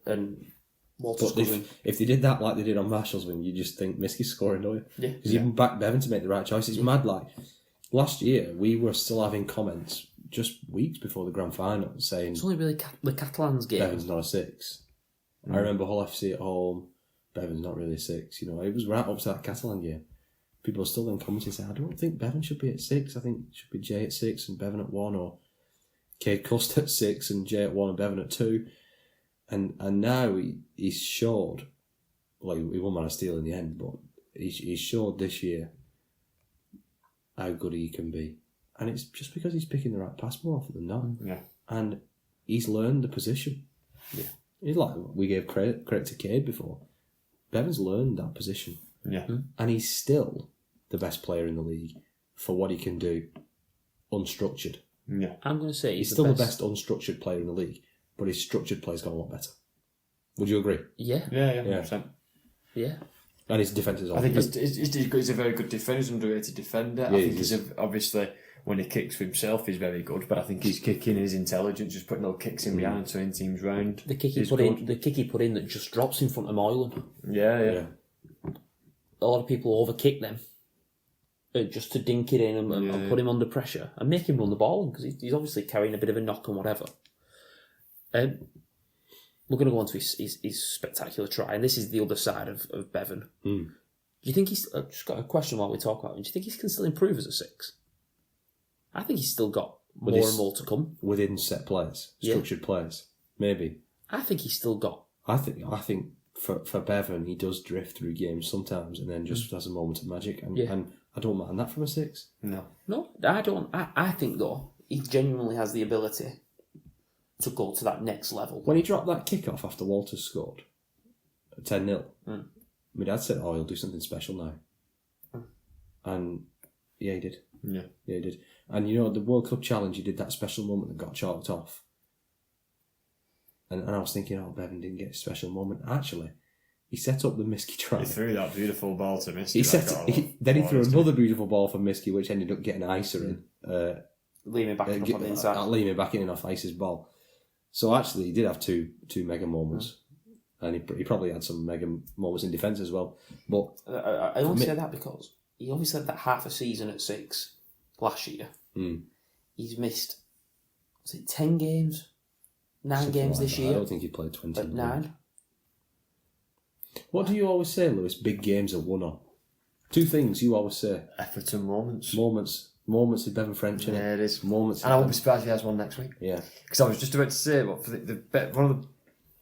And Walter's But cousin. if they did that like they did on Marshall's wing, you just think Miskie's scoring, don't you? Yeah. Because you back Bevan to make the right choice. It's mad. Like last year, we were still having comments just weeks before the grand final saying It's only really the Catalans game. Bevan's not a 6. I remember Hull FC at home. Bevan's not really a 6. You know, it was right up to that Catalan game. People are still then commenting saying, I don't think Bevan should be at 6. I think it should be Jay at 6 and Bevan at 1, or Cade Cust at 6 and Jay at 1 and Bevan at 2. And now he's showed, well, he won Man of Steel in the end, but he's showed this year how good he can be. And it's just because he's picking the right pass more often than not. Yeah. And he's learned the position. Yeah. He's like, we gave credit to Cade before. Bevan's learned that position. Yeah. And he's still the best player in the league for what he can do unstructured. Yeah. I'm going to say He's still the best unstructured player in the league, but his structured play's got a lot better. Would you agree? Yeah. Yeah, 100%. Yeah. And his defence is I think he's a very good defender. He's an underrated defender. Yeah, I think he's obviously, when he kicks for himself, he's very good. But I think his kicking, his intelligence, just putting little kicks in behind, turning teams round. The kick is he put in that just drops in front of Moylan. Yeah. A lot of people overkick them just to dink it in and put him under pressure and make him run the ball because he's obviously carrying a bit of a knock and whatever. We're going to go on to his spectacular try, and this is the other side of Bevan. Do you think he's... I've just got a question while we talk about him. Do you think he can still improve as a 6? I think he's still got more and more to come. Within set plays, structured plays, maybe. I think he's still got... I think for Bevan, he does drift through games sometimes and then just has a moment of magic. And I don't mind that from a 6. No, I don't. I think, though, he genuinely has the ability to go to that next level. When he dropped that kick-off after Walters scored, 10-0, my dad said, he'll do something special now. And yeah, he did. Yeah, he did. And you know, the World Cup Challenge, he did that special moment that got chalked off. And I was thinking, Bevan didn't get a special moment. Actually, he set up the Miskey try. he threw that beautiful ball to Miskey. Then he threw another beautiful ball for Miskey, which ended up getting Icer in. Leaving back in off on the inside. Leaving back in off Ice's ball. So actually, he did have two mega moments. And he probably had some mega moments in defence as well. But I only say that because he only said that half a season at 6 last year. He's missed, was it 10 games? 9 games this year? I don't think he played 20. But 9? What do you always say, Lewis? Big games are won on. 2 things you always say. Effort and moments. Moments with Bevan French, innit? Yeah, it is. Moments. And I won't be surprised if he has one next week. Yeah. Because I was just about to say, one of the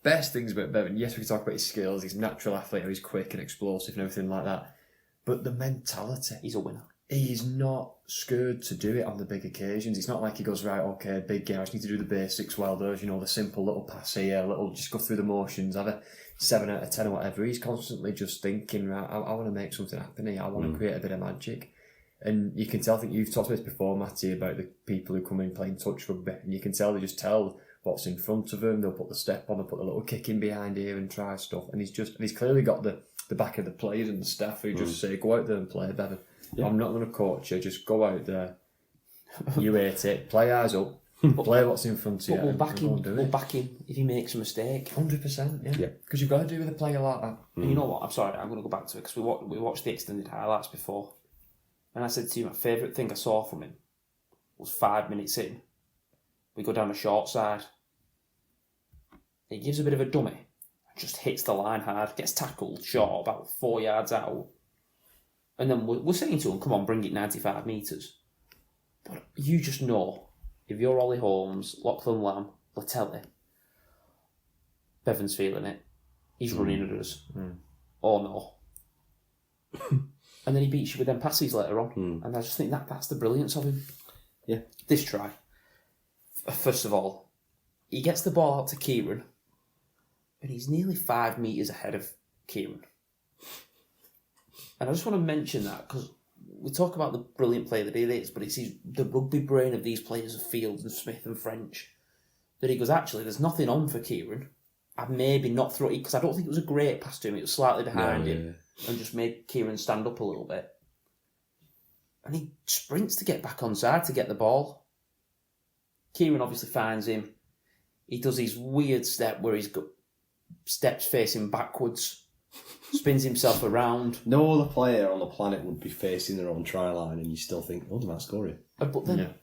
best things about Bevan, yes, we can talk about his skills, his natural athlete, how he's quick and explosive and everything like that, but the mentality. He's a winner. He's not scared to do it on the big occasions. It's not like he goes, right, okay, big game, I just need to do the basics well. There's, the simple little pass here, just go through the motions, have a 7 out of 10 or whatever. He's constantly just thinking, right, I want to make something happen here. I want to create a bit of magic. And you can tell, I think you've talked about this before, Matty, about the people who come in playing touch rugby, and you can tell, they just tell what's in front of them. They'll put the step on, they'll put the little kick in behind here and try stuff. And he's clearly got the back of the players and the staff who just say, go out there and play, Bevan. Yeah. I'm not going to coach you, just go out there. You hate it, play eyes up, play what's in front of you. But we'll back him if he makes a mistake. 100%, yeah. Because you've got to do with a player like that. And you know what, I'm sorry, I'm going to go back to it, because we watched the extended highlights before. And I said to you, my favourite thing I saw from him was 5 minutes in. We go down the short side. He gives a bit of a dummy. Just hits the line hard. Gets tackled short, about 4 yards out. And then we're saying to him, come on, bring it 95 metres. But you just know, if you're Ollie Holmes, Lachlan Lamb, Latelli, Bevan's feeling it. He's running at us. Or no. And then he beats you with them passes later on. And I just think that's the brilliance of him. Yeah. This try. First of all, he gets the ball out to Kieran, and he's nearly 5 metres ahead of Kieran. And I just want to mention that, because we talk about the brilliant player that he is, but it's the rugby brain of these players of Fields and Smith and French, that he goes, actually, there's nothing on for Kieran. I've maybe not thrown it, because I don't think it was a great pass to him. It was slightly behind him. And just made Kieran stand up a little bit. And he sprints to get back on side to get the ball. Kieran obviously finds him. He does his weird step where he's got steps facing backwards, spins himself around. No other player on the planet would be facing their own try line, and you still think, "Oh, they might score it." But then,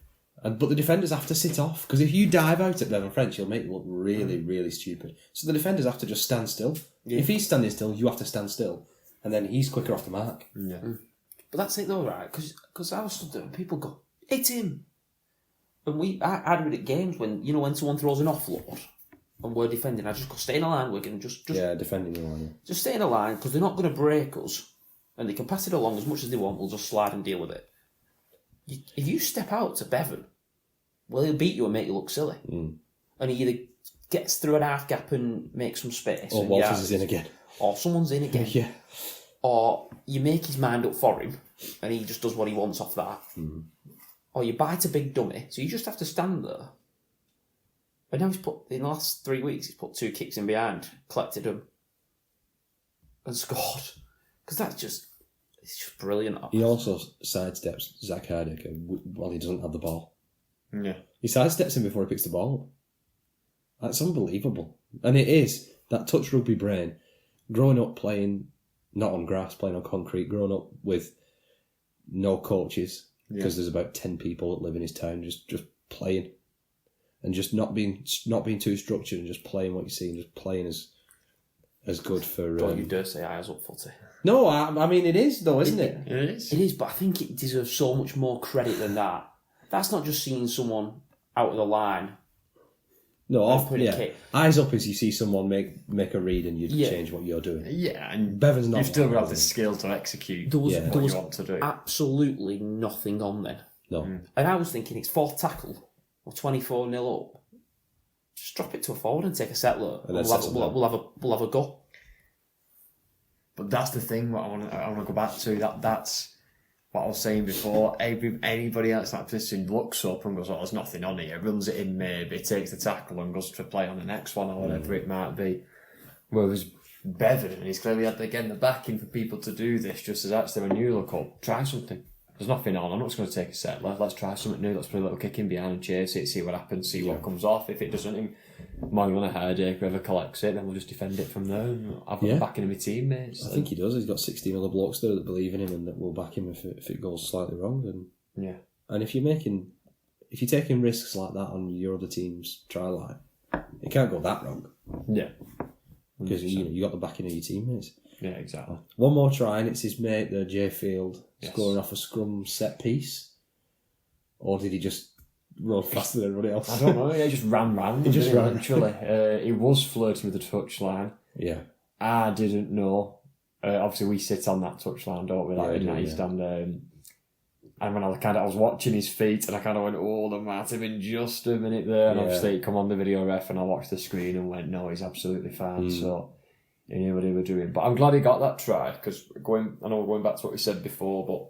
But the defenders have to sit off, because if you dive out at Bevan French, you'll make it look really, really stupid. So the defenders have to just stand still. Yeah. If he's standing still, you have to stand still, and then he's quicker off the mark. Yeah. But that's it though, right? Because I was stood there and people go, "Hit him!" And I do it at games when someone throws an offload and we're defending. I just go, "Stay in a line, Wigan. Just defending the line. Just stay in a line because they're not going to break us, and they can pass it along as much as they want. We'll just slide and deal with it." If you step out to Bevan, well, he'll beat you and make you look silly. And he either gets through an half gap and makes some space, or Walters is in again, or someone's in again, yeah, or you make his mind up for him and he just does what he wants off that, or you bite a big dummy, so you just have to stand there. But now in the last 3 weeks, he's put 2 kicks in behind, collected them, and scored. Because it's just brilliant. He also sidesteps Zach Hardiker while he doesn't have the ball. Yeah. He sidesteps him before he picks the ball up. That's unbelievable. And it is that touch rugby brain, growing up playing not on grass, playing on concrete, growing up with no coaches, because there's about 10 people that live in his town, just playing. And just not being too structured and just playing what you see and just playing as good for... Don't you dare say eyes up footy. No, I mean, it is though, isn't it? It is. It is, but I think it deserves so much more credit than that. That's not just seeing someone out of the line. No, kick. Eyes up is you see someone make a read and you change what you're doing. Yeah, and Bevan's not. You've still got to have the the skill to execute there was what you want to do. Absolutely nothing on then. No. And I was thinking it's 4th tackle or 24-0 up. Just drop it to a forward and take a settler. And we'll have a go. But that's the thing. What I want to go back to. That's what I was saying before. Anybody else in that position looks up and goes, "Oh, there's nothing on here." Runs it in, maybe takes the tackle and goes to play on the next one or whatever it might be. Whereas Bevan, and he's clearly had again the backing for people to do this. Just as actually when you look up, try something. There's nothing on. I'm not just going to take a set. Let's try something new. Let's put a little kick in behind and chase it, see what happens, see what comes off. If it doesn't, Morgan on a headache, whoever collects it, then we'll just defend it from there and have the backing of my teammates. I think he does. He's got 16 other blokes there that believe in him and that will back him if it goes slightly wrong. And if you're taking risks like that on your other team's try line, it can't go that wrong. Yeah, because you got the backing of your teammates. Yeah, exactly. One more try and it's his mate, Jay Field, scoring off a scrum set piece. Or did he just run faster than everybody else? I don't know. He just ran round. He just ran. Literally. He was flirting with the touchline. Yeah. I didn't know. Obviously, we sit on that touchline, don't we? Like in that stand. And when I was watching his feet, and I kind of went, "Oh, there might have been just a minute there." And obviously, it come on the video ref, and I watched the screen and went, "No, he's absolutely fine." So he knew what he was doing. But I'm glad he got that try because I know we're going back to what we said before, but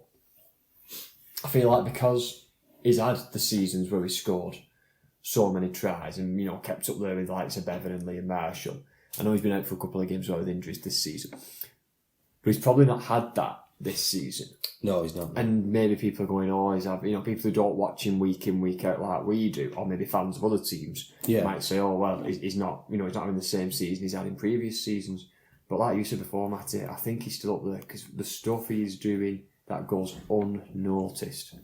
I feel like because he's had the seasons where he scored so many tries and kept up there with the likes of Bevan and Liam Marshall. I know he's been out for a couple of games with injuries this season, but he's probably not had that this season. No, he's not. And maybe people are going, "Oh, he's having," people who don't watch him week in, week out like we do, or maybe fans of other teams might say, "Oh, well, he's not, he's not having the same season he's had in previous seasons." But like you said before, Matty, I think he's still up there because the stuff he's doing that goes unnoticed.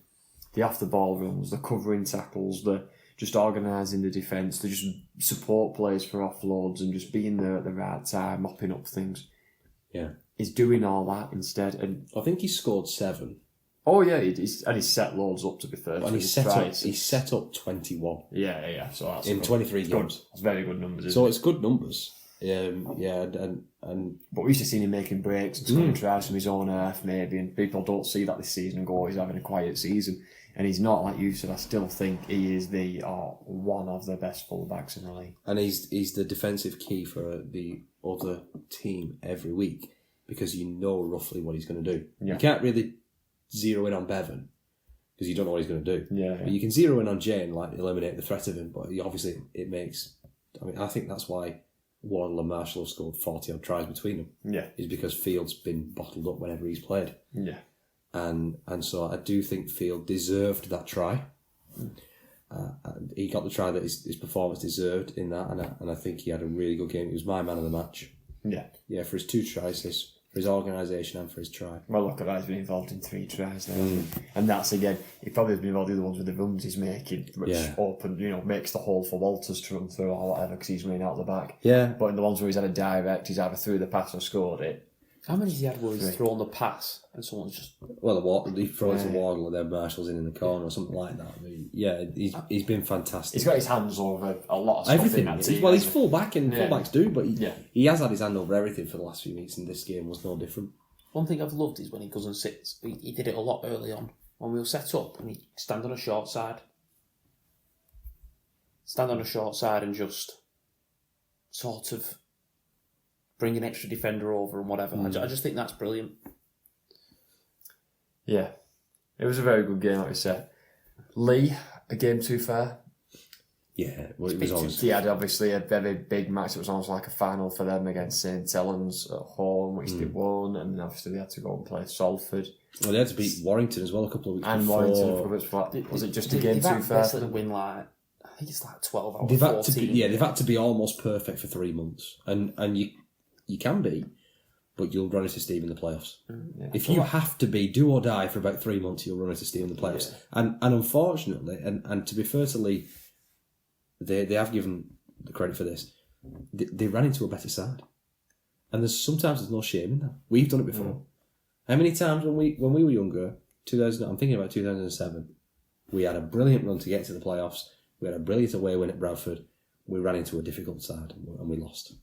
The off-the-ball runs, the covering tackles, the just organising the defence, the just support plays for offloads and just being there at the right time, mopping up things. Yeah. He's doing all that instead. And I think he scored 7. Oh yeah, he's set loads up, to be fair. And he's set up 21. Yeah. So that's in 23 games. That's very good numbers. So it's good numbers. And but we used to see him making breaks and scoring tries from his own earth, maybe, and people don't see that this season and go, "Oh, he's having a quiet season," and he's not. Like you said, I still think he is one of the best fullbacks in the league, and he's the defensive key for the other team every week because you know roughly what he's going to do. You can't really zero in on Bevan because you don't know what he's going to do. But you can zero in on Jay and eliminate the threat of him. But obviously, it makes. I think that's why Warren and Marshall have scored 40 odd tries between them. Yeah. Is because Field's been bottled up whenever he's played. Yeah. And so I do think Field deserved that try. And he got the try that his performance deserved in that, and I think he had a really good game. He was my man of the match. Yeah, for his 2 tries, for his organisation and for his try. Well, look at that, he's been involved in 3 tries there. And that's, again, he probably has been involved in the ones with the runs he's making, which makes the hole for Walters to run through or whatever, because he's running out the back. Yeah. But in the ones where he's had a direct, he's either threw the pass or scored it. How many has he had where he's thrown the pass and someone's just... Well, he throws the Wardle and then Marshall's in the corner or something like that. I mean, yeah, he's been fantastic. He's got his hands over a lot of stuff everything. in that team. Well, he's full back and fullbacks do, but he has had his hand over everything for the last few weeks, and this game was no different. One thing I've loved is when he goes and sits. He did it a lot early on when we were set up, and he'd stand on a short side. And just sort of bring an extra defender over and whatever. I just think that's brilliant. Yeah. It was a very good game, like we said. Leigh, a game too fair. Yeah, well, it was always... He had obviously a very big match. It was almost like a final for them against St Helens at home, which they won, and then obviously they had to go and play Salford. Well, they had to beat Warrington as well a couple of weeks and before. Warrington a couple of weeks before. Was it just a game too fair? They've had to win I think it's 12 out of 14. They've had to be almost perfect for 3 months, and you can be, but you'll run into steam in the playoffs. If you have to be do or die for about 3 months, you'll run into steam in the playoffs. And unfortunately, and to be fair to Leigh, they have given the credit for this. They ran into a better side, and sometimes no shame in that. We've done it before. How many times when we were younger, I'm thinking about 2007, we had a brilliant run to get to the playoffs. We had a brilliant away win at Bradford. We ran into a difficult side and we lost.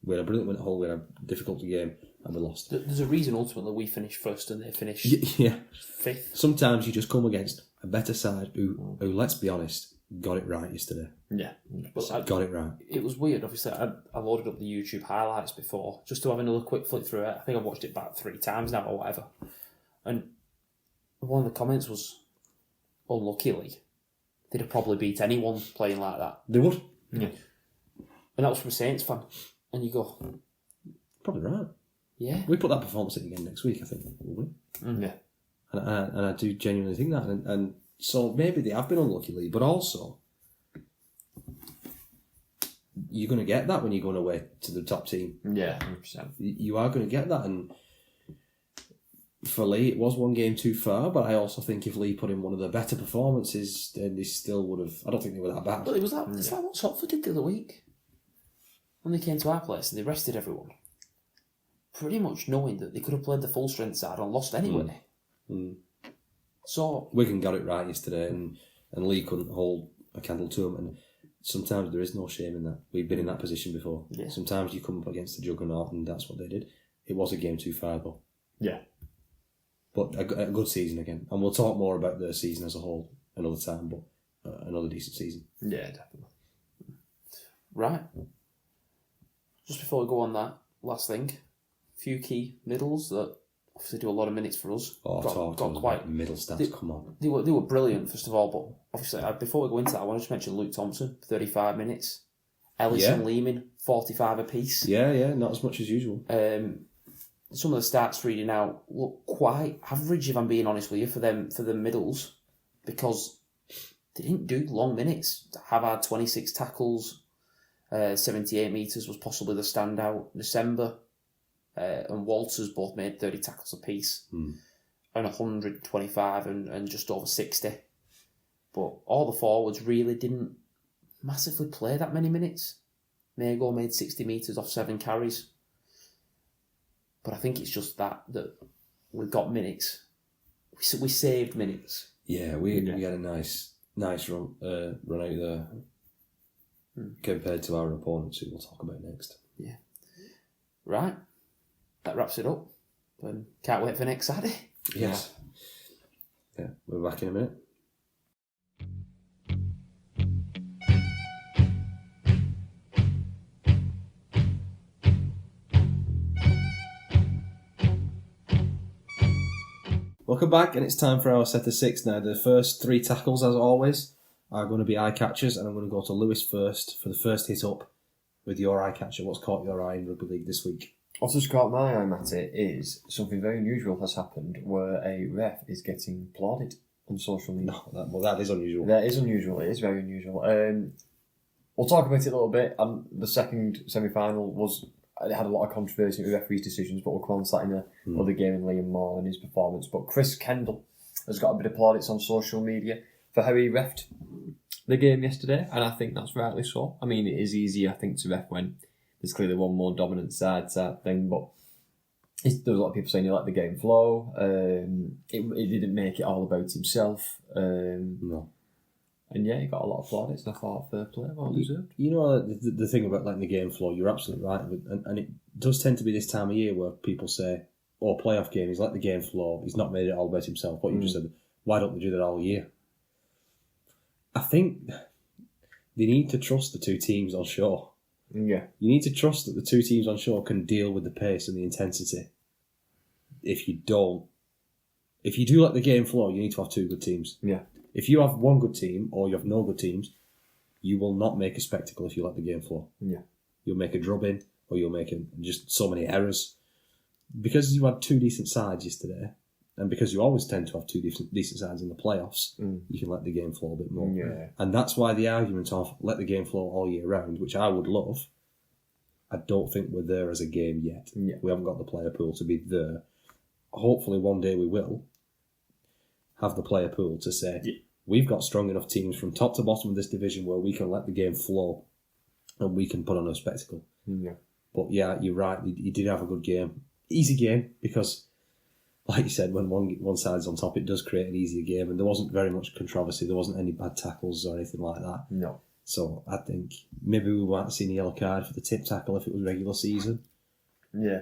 We had a brilliant win at Hull. We had a difficult game and we lost. There's a reason ultimately we finished first and they finished fifth. Sometimes you just come against a better side who, let's be honest, got it right yesterday. Yeah. But got it right. It was weird. Obviously, I loaded up the YouTube highlights before just to have another quick flick through it. I think I've watched it about 3 times now or whatever. And one of the comments was, unluckily, they'd have probably beat anyone playing like that. They would. Yeah. And that was from a Saints fan. And you go... Probably right. Yeah. We put that performance in again next week, I think, will we? Yeah. And I do genuinely think that. And so maybe they have been unlucky, but also you're going to get that when you're going away to the top team. Yeah, 100%. You are going to get that. And for Leigh, it was one game too far, but I also think if Leigh put in one of the better performances, then they still would have... I don't think they were that bad. But it's like what Salford did the other week. When they came to our place and they rested everyone. Pretty much knowing that they could have played the full strength side and lost anyway. So Wigan got it right yesterday, and Leigh couldn't hold a candle to them. And sometimes there is no shame in that. We've been in that position before. Yeah. Sometimes you come up against the juggernaut, and that's what they did. It was a game too far, though. Yeah. But a good season again. And we'll talk more about the season as a whole another time, but another decent season. Yeah, definitely. Right. Just before we go on that, last thing, a few key middles that obviously do a lot of minutes for us. Got quite middle stats, come on. They were brilliant, first of all, but obviously, before we go into that, I want to just mention Luke Thompson, 35 minutes. Ellis and Lehman, 45 apiece. Yeah, not as much as usual. Some of the stats reading out look quite average, if I'm being honest with you, for the middles, because they didn't do long minutes. Havard 26 tackles, 78 metres was possibly the standout. December and Walters both made 30 tackles apiece, and 125 and just over 60. But all the forwards really didn't massively play that many minutes. Mago made 60 metres off 7 carries. But I think it's just that we've got minutes. We saved minutes. Yeah, we had a nice run out there compared to our opponents, who we'll talk about next. Yeah. Right. That wraps it up. Can't wait for next Saturday. Yes. Yeah, we're back in a minute. Welcome back, and it's time for our set of 6 now. The first 3 tackles, as always, are going to be eye catchers, and I'm going to go to Lewis first for the first hit up with your eye catcher. What's caught your eye in rugby league this week? What's just caught my eye, Matty, is something very unusual has happened where a ref is getting applauded on social media. No, that is unusual. That is unusual. It is very unusual. We'll talk about it a little bit. The second semi-final it had a lot of controversy with referees' decisions, but we'll come on to that in another game in Liam Moore and his performance. But Chris Kendall has got a bit of plaudits on social media for how he refed the game yesterday, and I think that's rightly so. I mean, it is easy, I think, to ref when there's clearly one more dominant side type thing, but there's a lot of people saying he let the game flow. He didn't make it all about himself. No. And yeah, he got a lot of plaudits, and I thought fair play, well deserved. You know, the thing about letting the game flow, you're absolutely right. And it does tend to be this time of year where people say, oh, playoff game, he's let the game flow, he's not made it all about himself. What you just said, why don't they do that all year? I think they need to trust the two teams on shore. Yeah. You need to trust that the two teams on shore can deal with the pace and the intensity. If you do let the game flow, you need to have two good teams. Yeah. If you have one good team or you have no good teams, you will not make a spectacle if you let the game flow. Yeah. You'll make a drubbing or you'll make just so many errors. Because you had two decent sides yesterday, and because you always tend to have two decent sides in the playoffs, you can let the game flow a bit more. Yeah. And that's why the argument of let the game flow all year round, which I would love, I don't think we're there as a game yet. Yeah. We haven't got the player pool to be there. Hopefully one day we will have the player pool to say, we've got strong enough teams from top to bottom of this division where we can let the game flow and we can put on a spectacle. Yeah. But yeah, you're right, he did have a good game. Easy game, because like you said, when one side's on top, it does create an easier game, and there wasn't very much controversy. There wasn't any bad tackles or anything like that. No. So I think maybe we might have seen a yellow card for the tip tackle if it was regular season. Yeah.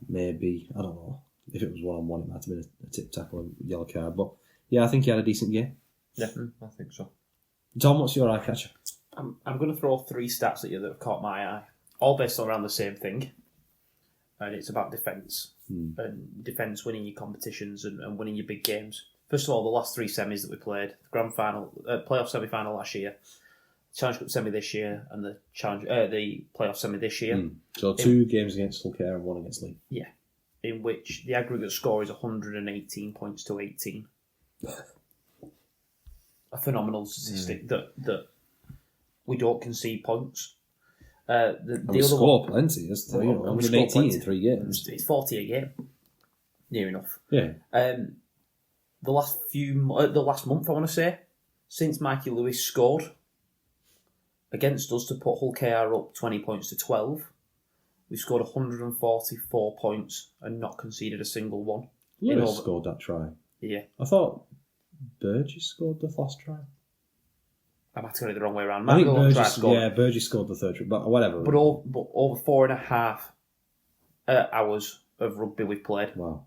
Maybe, I don't know. If it was one-on-one, it might have been a tip tackle and yellow card. But yeah, I think he had a decent game. Yeah, I think so. Tom, what's your eye catcher? I'm going to throw three stats at you that have caught my eye, all based around the same thing, and it's about defence and defence winning your competitions and winning your big games. First of all, the last three semis that we played: the grand final, playoff semi-final last year, Challenge Cup semi this year, and the playoff semi this year. So two games against Hull Care and one against Leigh. Yeah, in which the aggregate score is 118 points to 18. A phenomenal statistic that we don't concede points. The we other score one, plenty. That's we 118 score plenty. in 3 games. It's 40 a game, near enough. Yeah. The last month, I want to say, since Mikey Lewis scored against us to put Hull KR up 20 points to 12, we've scored 144 points and not conceded a single one. Lewis scored that try. Yeah. I thought Burgess scored the last try. I might have got it the wrong way around. I think Burgess scored the third try, but whatever. But over 4.5 hours of rugby we've played. Wow.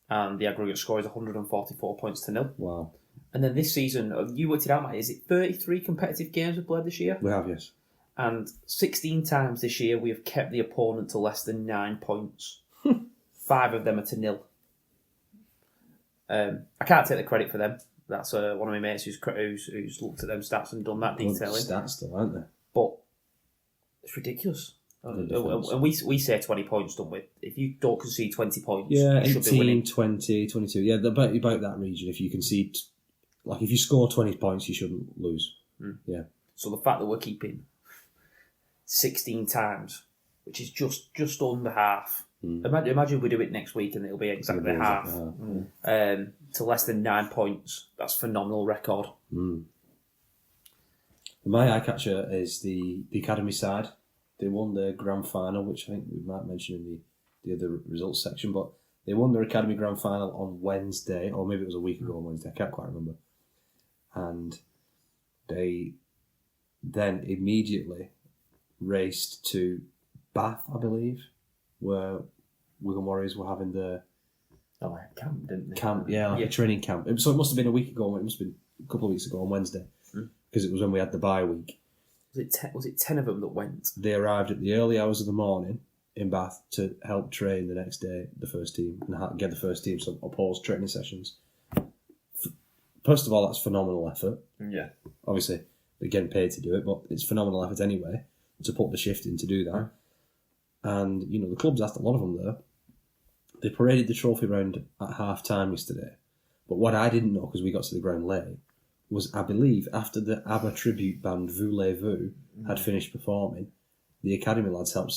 And the aggregate score is 144 points to 0. Wow. And then this season, you worked it out, Mate, is it 33 competitive games we've played this year? We have, yes. And 16 times this year we have kept the opponent to less than 9 points. 5 of them are to 0. I can't take the credit for them. That's one of my mates who's looked at them stats and done that detailing. Stats though, aren't they? But it's ridiculous. And we say 20 points, don't we? If you don't concede 20 points, yeah, you should be winning. 18, 20, 22. Yeah, about that region. If you concede, like if you score 20 points, you shouldn't lose. Yeah. So the fact that we're keeping 16 times, which is just under half. Imagine we do it next week and it'll be exactly half. To less than 9 points. That's a phenomenal record. My eye catcher is the academy side. They won the grand final, which I think we might mention in the other results section, but they won their academy grand final on Wednesday, or maybe it was a week ago on Wednesday, I can't quite remember. And they then immediately raced to Bath, I believe, where Wigan Warriors were having their camp, didn't they? A training camp. So it must have been a week ago. It must have been a couple of weeks ago on Wednesday, because it was when we had the bye week. Was it 10 of them that went? They arrived at the early hours of the morning in Bath to help train the next day the first team and get the first team some opposed training sessions. First of all, that's phenomenal effort. Yeah. Obviously, they're getting paid to do it, but it's phenomenal effort anyway to put the shift in to do that. And, the club's asked a lot of them there. They paraded the trophy round at half-time yesterday. But what I didn't know, because we got to the ground late, was I believe after the ABBA tribute band Voulez-Vous had finished performing, the academy lads helped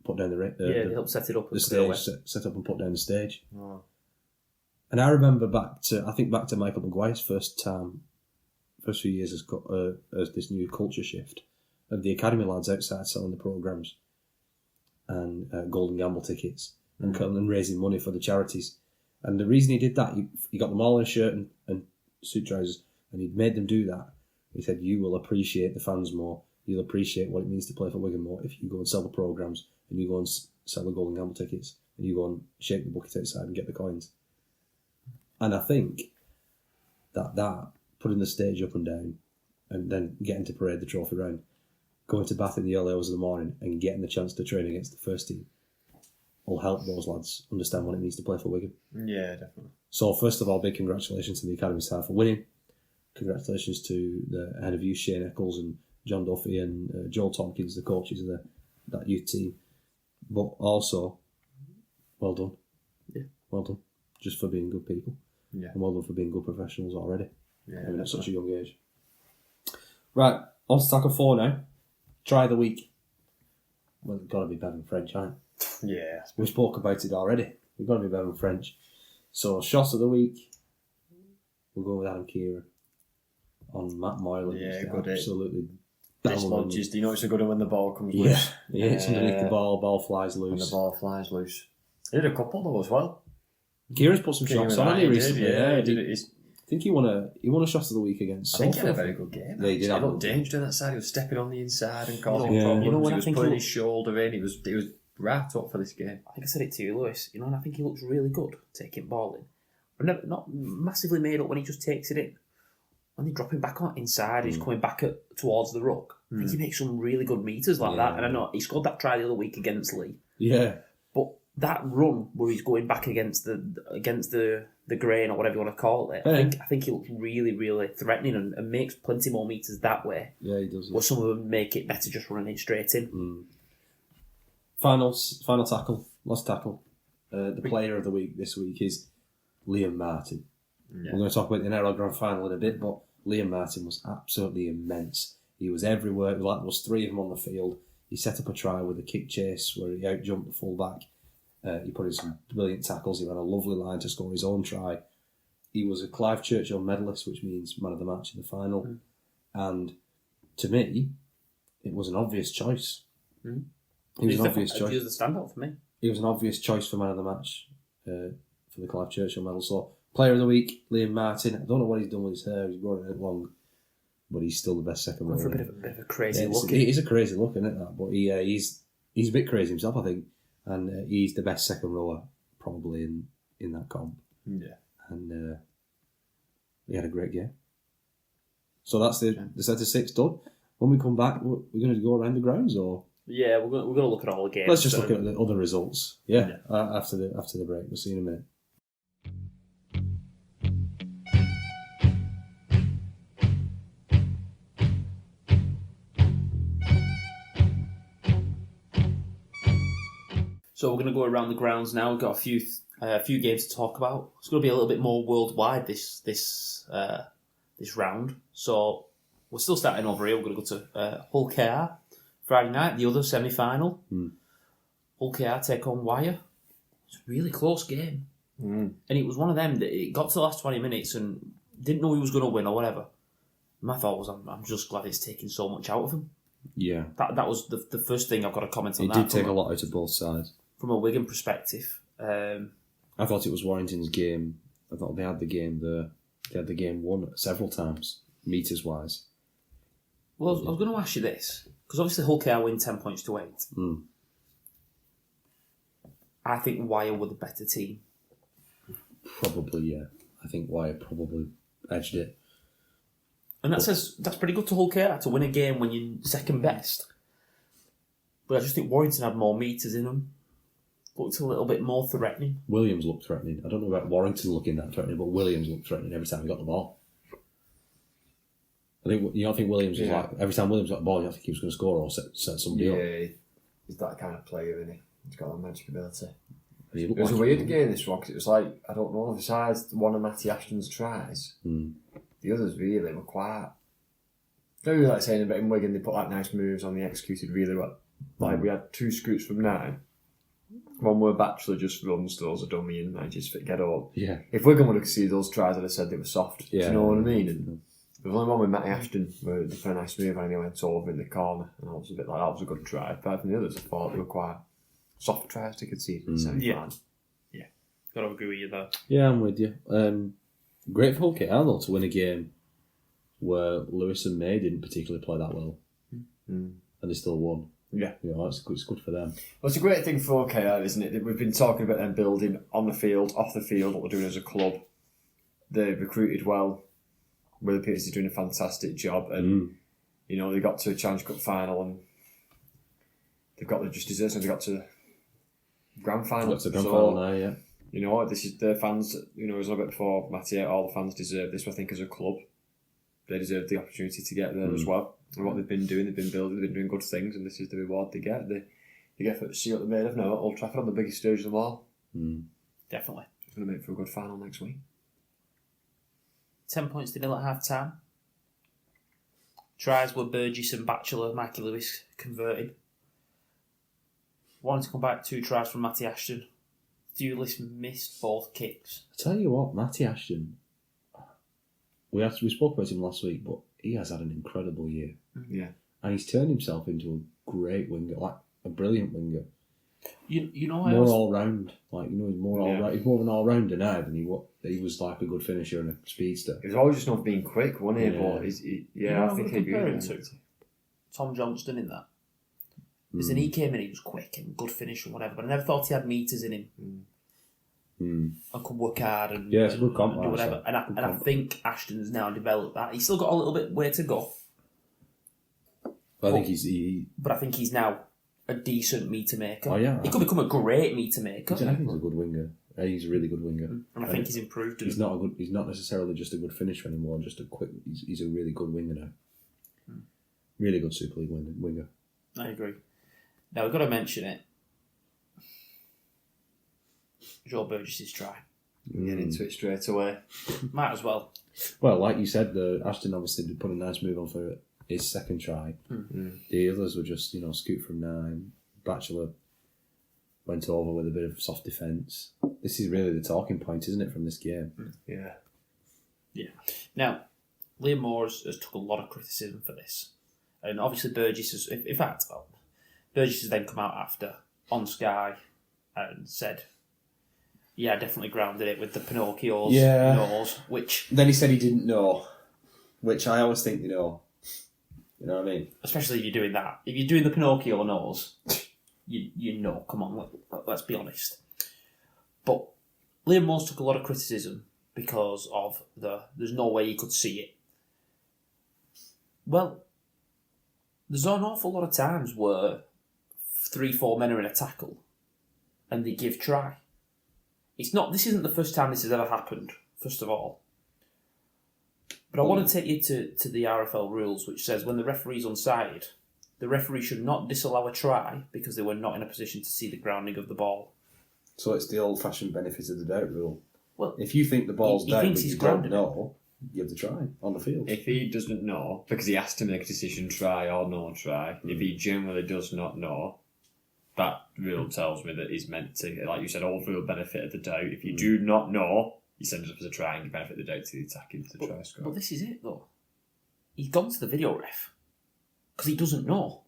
put down they helped set it up. the stage, set up and put down the stage. Oh. And I remember back to Michael Maguire's first few years as this new culture shift of the academy lads outside selling the programmes and Golden Gamble tickets and raising money for the charities. And the reason he did that, he got them all in a shirt and suit trousers, and he'd made them do that. He said, you will appreciate the fans more. You'll appreciate what it means to play for Wigan more if you go and sell the programmes and you go and sell the Golden Gamble tickets and you go and shake the bucket outside and get the coins. And I think that putting the stage up and down and then getting to parade the trophy round, going to Bath in the early hours of the morning and getting the chance to train against the first team will help those lads understand what it means to play for Wigan. Yeah, definitely. So first of all, big congratulations to the academy staff for winning. Congratulations to the head of youth, Shane Eccles, and John Duffy and Joel Tompkins, the coaches of that youth team. But also, well done. Yeah. Well done. Just for being good people. Yeah. And well done for being good professionals already. Yeah, I mean, at such a young age. Right, on to tackle 4 now. Try of the week. Well, it's got to be better than French, aren't it? Yeah. We spoke about it already. We've got to be better than French. So, shot of the week, we'll go with Adam Kieran on Matt Moylan. Yeah, Just good. absolutely Dislodges. Do you notice a good one when the ball comes Yeah, loose? yeah, it's underneath the ball flies When the loose. ball flies loose. He did a couple though as well. Kieran's put some shots on, hasn't he, recently? Yeah, he did. I think he won a shot of the week against I think he had a Salford. very good game. Yeah, he did He have looked a- dangerous on that side. He was stepping on the inside and causing Yeah. problems. You know when he I was think putting he his shoulder in. He was right up for this game. I think I said it to you, Lewis. And I think he looks really good taking ball in. But not massively made up when he just takes it in. When they drop him back on inside, he's coming back towards the ruck. I think he makes some really good meters like that. And I know he scored that try the other week against Leigh. Yeah. But that run where he's going back against the grain or whatever you want to call it, Yeah. I think he looks really, really threatening and makes plenty more meters that way. Yeah, he does. Where some of them make it better just running it straight in. Final tackle, last tackle. The player of the week this week is Liam Martin. Yeah. We're going to talk about the NRL Grand Final in a bit, but Liam Martin was absolutely immense. He was everywhere. It was like there was 3 of them on the field. He set up a try with a kick chase where he outjumped the fullback. He put in some brilliant tackles. He ran a lovely line to score his own try. He was a Clive Churchill medalist, which means man of the match in the final. And to me, it was an obvious choice. He was an obvious choice. He was the standout for me. He was an obvious choice for man of the match for the Clive Churchill medal. So, player of the week, Liam Martin. I don't know what he's done with his hair. He's growing it long, but he's still the best second rower. For a bit of a crazy look. He's a crazy look, isn't it? That, but he's a bit crazy himself, I think, and he's the best second rower probably in that comp. Yeah. And he had a great game. So that's the set of 6 done. When we come back, we're going to go around the grounds, or Yeah, we're going to look at all the games. let's just look at the other results. Yeah, after the break. We'll see you in a minute. So we're going to go around the grounds now. We've got a few games to talk about. It's going to be a little bit more worldwide this round. So we're still starting over here. We're going to go to Hull KR Friday night, the other semi-final. Hull KR take on Wire. It's a really close game. And it was one of them that it got to the last 20 minutes and didn't know he was going to win or whatever. My thought was, I'm just glad it's taking so much out of him. Yeah, That was the first thing I've got to comment on. it that did take from a lot out of both sides. From a Wigan perspective. I thought it was Warrington's game. I thought they had the game there. They had the game won several times, meters wise. Well, I was going to ask you this, because obviously Hull KR win 10 points to 8. I think Wire were the better team. Probably, yeah. I think Wire probably edged it. And that's pretty good to Hull KR to win a game when you're second best. But I just think Warrington had more meters in them. Looked a little bit more threatening. Williams looked threatening. I don't know about Warrington looking that threatening, but Williams looked threatening every time he got the ball. I think you don't think Williams was like every time Williams got the ball, you don't think he was going to score or set somebody up. Yeah, he's that kind of player, isn't he? He's got that magic ability. And he It looked was a like weird game, this one, because it was like, I don't know, besides one of Matty Ashton's tries, Mm. the others really were quite... Maybe like saying about in Wigan, they put like nice moves on, they executed really well. Like we had 2 scoots from 9. One where Batchelor just runs those a dummy and I just get up. Yeah. If Wigan would have seen those tries, I'd have said they were soft. Do Yeah. you know what I mean? And there was only one with Matty Ashton where they put a nice move and he went over in the corner, and I was a bit like, that was a good try. But from the others, I thought they were quite soft tries to concede in the semi-final. Got to agree with you there. Yeah, I'm with you. Great for KR though to win a game where Lewis and May didn't particularly play that well, and they still won. Yeah. You know, it's good for them. Well, it's a great thing for KR, isn't it? We've been talking about them building on the field, off the field, what they're doing as a club. They've recruited well. Willie Peters is doing a fantastic job, and you know they got to a Challenge Cup final, and they just deserved it. They got to the grand final. Got to the grand final now, yeah. You know, this is the fans. You know, it was a little bit before Matty. All the fans deserve this. I think as a club, they deserve the opportunity to get there as well. And what they've been doing, they've been building, they've been doing good things, and this is the reward they get. They get to see what they're made of now at Old Trafford on the biggest stage of them all. Definitely. It's going to make for a good final next week. 10 points to nil at half time. Tries were Burgess and Batchelor, Mikey Lewis converted. Wanted to come back, 2 tries from Matty Ashton. Thewlis missed both kicks. I tell you what, Matty Ashton, we spoke about him last week, but he has had an incredible year. Yeah. And he's turned himself into a great winger, like a brilliant winger. You know, More all round, like you know, he's more all Yeah. round. He's more of an all rounder now than he was like a good finisher and a speedster. He was always just not being quick, wasn't he? Yeah. But You know I who think we're he'd be comparing to? Tom Johnston in that. Because then he came in, he was quick and good finisher and whatever, but I never thought he had meters in him. And could work hard and, Yeah, it's a good comp, and do whatever. actually. And I think Ashton's now developed that. He's still got a little bit way to go, But I think he but I think he's now a decent meter maker. Oh, yeah. He could become a great meter maker. I think he's a good winger. He's a really good winger. And I think he's improved. He's not necessarily just a good finisher anymore. Just a quick. He's a really good winger now. Really good Super League winger. I agree. Now we've got to mention it. Joe Burgess's try. Get into it straight away. Might as well. Well, like you said, Ashton obviously did put a nice move on for his second try. The others were just scoot from 9. Batchelor went over with a bit of soft defence. This is really the talking point, isn't it, from this game? Yeah. Yeah. Now, Liam Moore has took a lot of criticism for this. And obviously Burgess has... In fact, Burgess has then come out after on Sky and said, yeah, I definitely grounded it with the Pinocchio's nose, which... Then he said he didn't know, which I always think they know. You know what I mean? Especially if you're doing that. If you're doing the Pinocchio nose, you know, come on, let's be honest. But Liam Moore's took a lot of criticism because of there's no way you could see it. Well, there's an awful lot of times where 3-4 men are in a tackle and they give try. This isn't the first time this has ever happened, first of all. But I want to take you to the RFL rules, which says when the referee's onside, the referee should not disallow a try because they were not in a position to see the grounding of the ball. So it's the old-fashioned benefit of the doubt rule. Well, if you think the ball's he down thinks but he's you don't grounded know, give the try on the field. If he doesn't know, because he has to make a decision, try or no try, if he generally does not know, that rule tells me that he's meant to, like you said, old rule benefit of the doubt. If you do not know, you send it up as a try and you benefit the doubt to the attacking to the try score. But this is it, though. He's gone to the video ref because he doesn't know.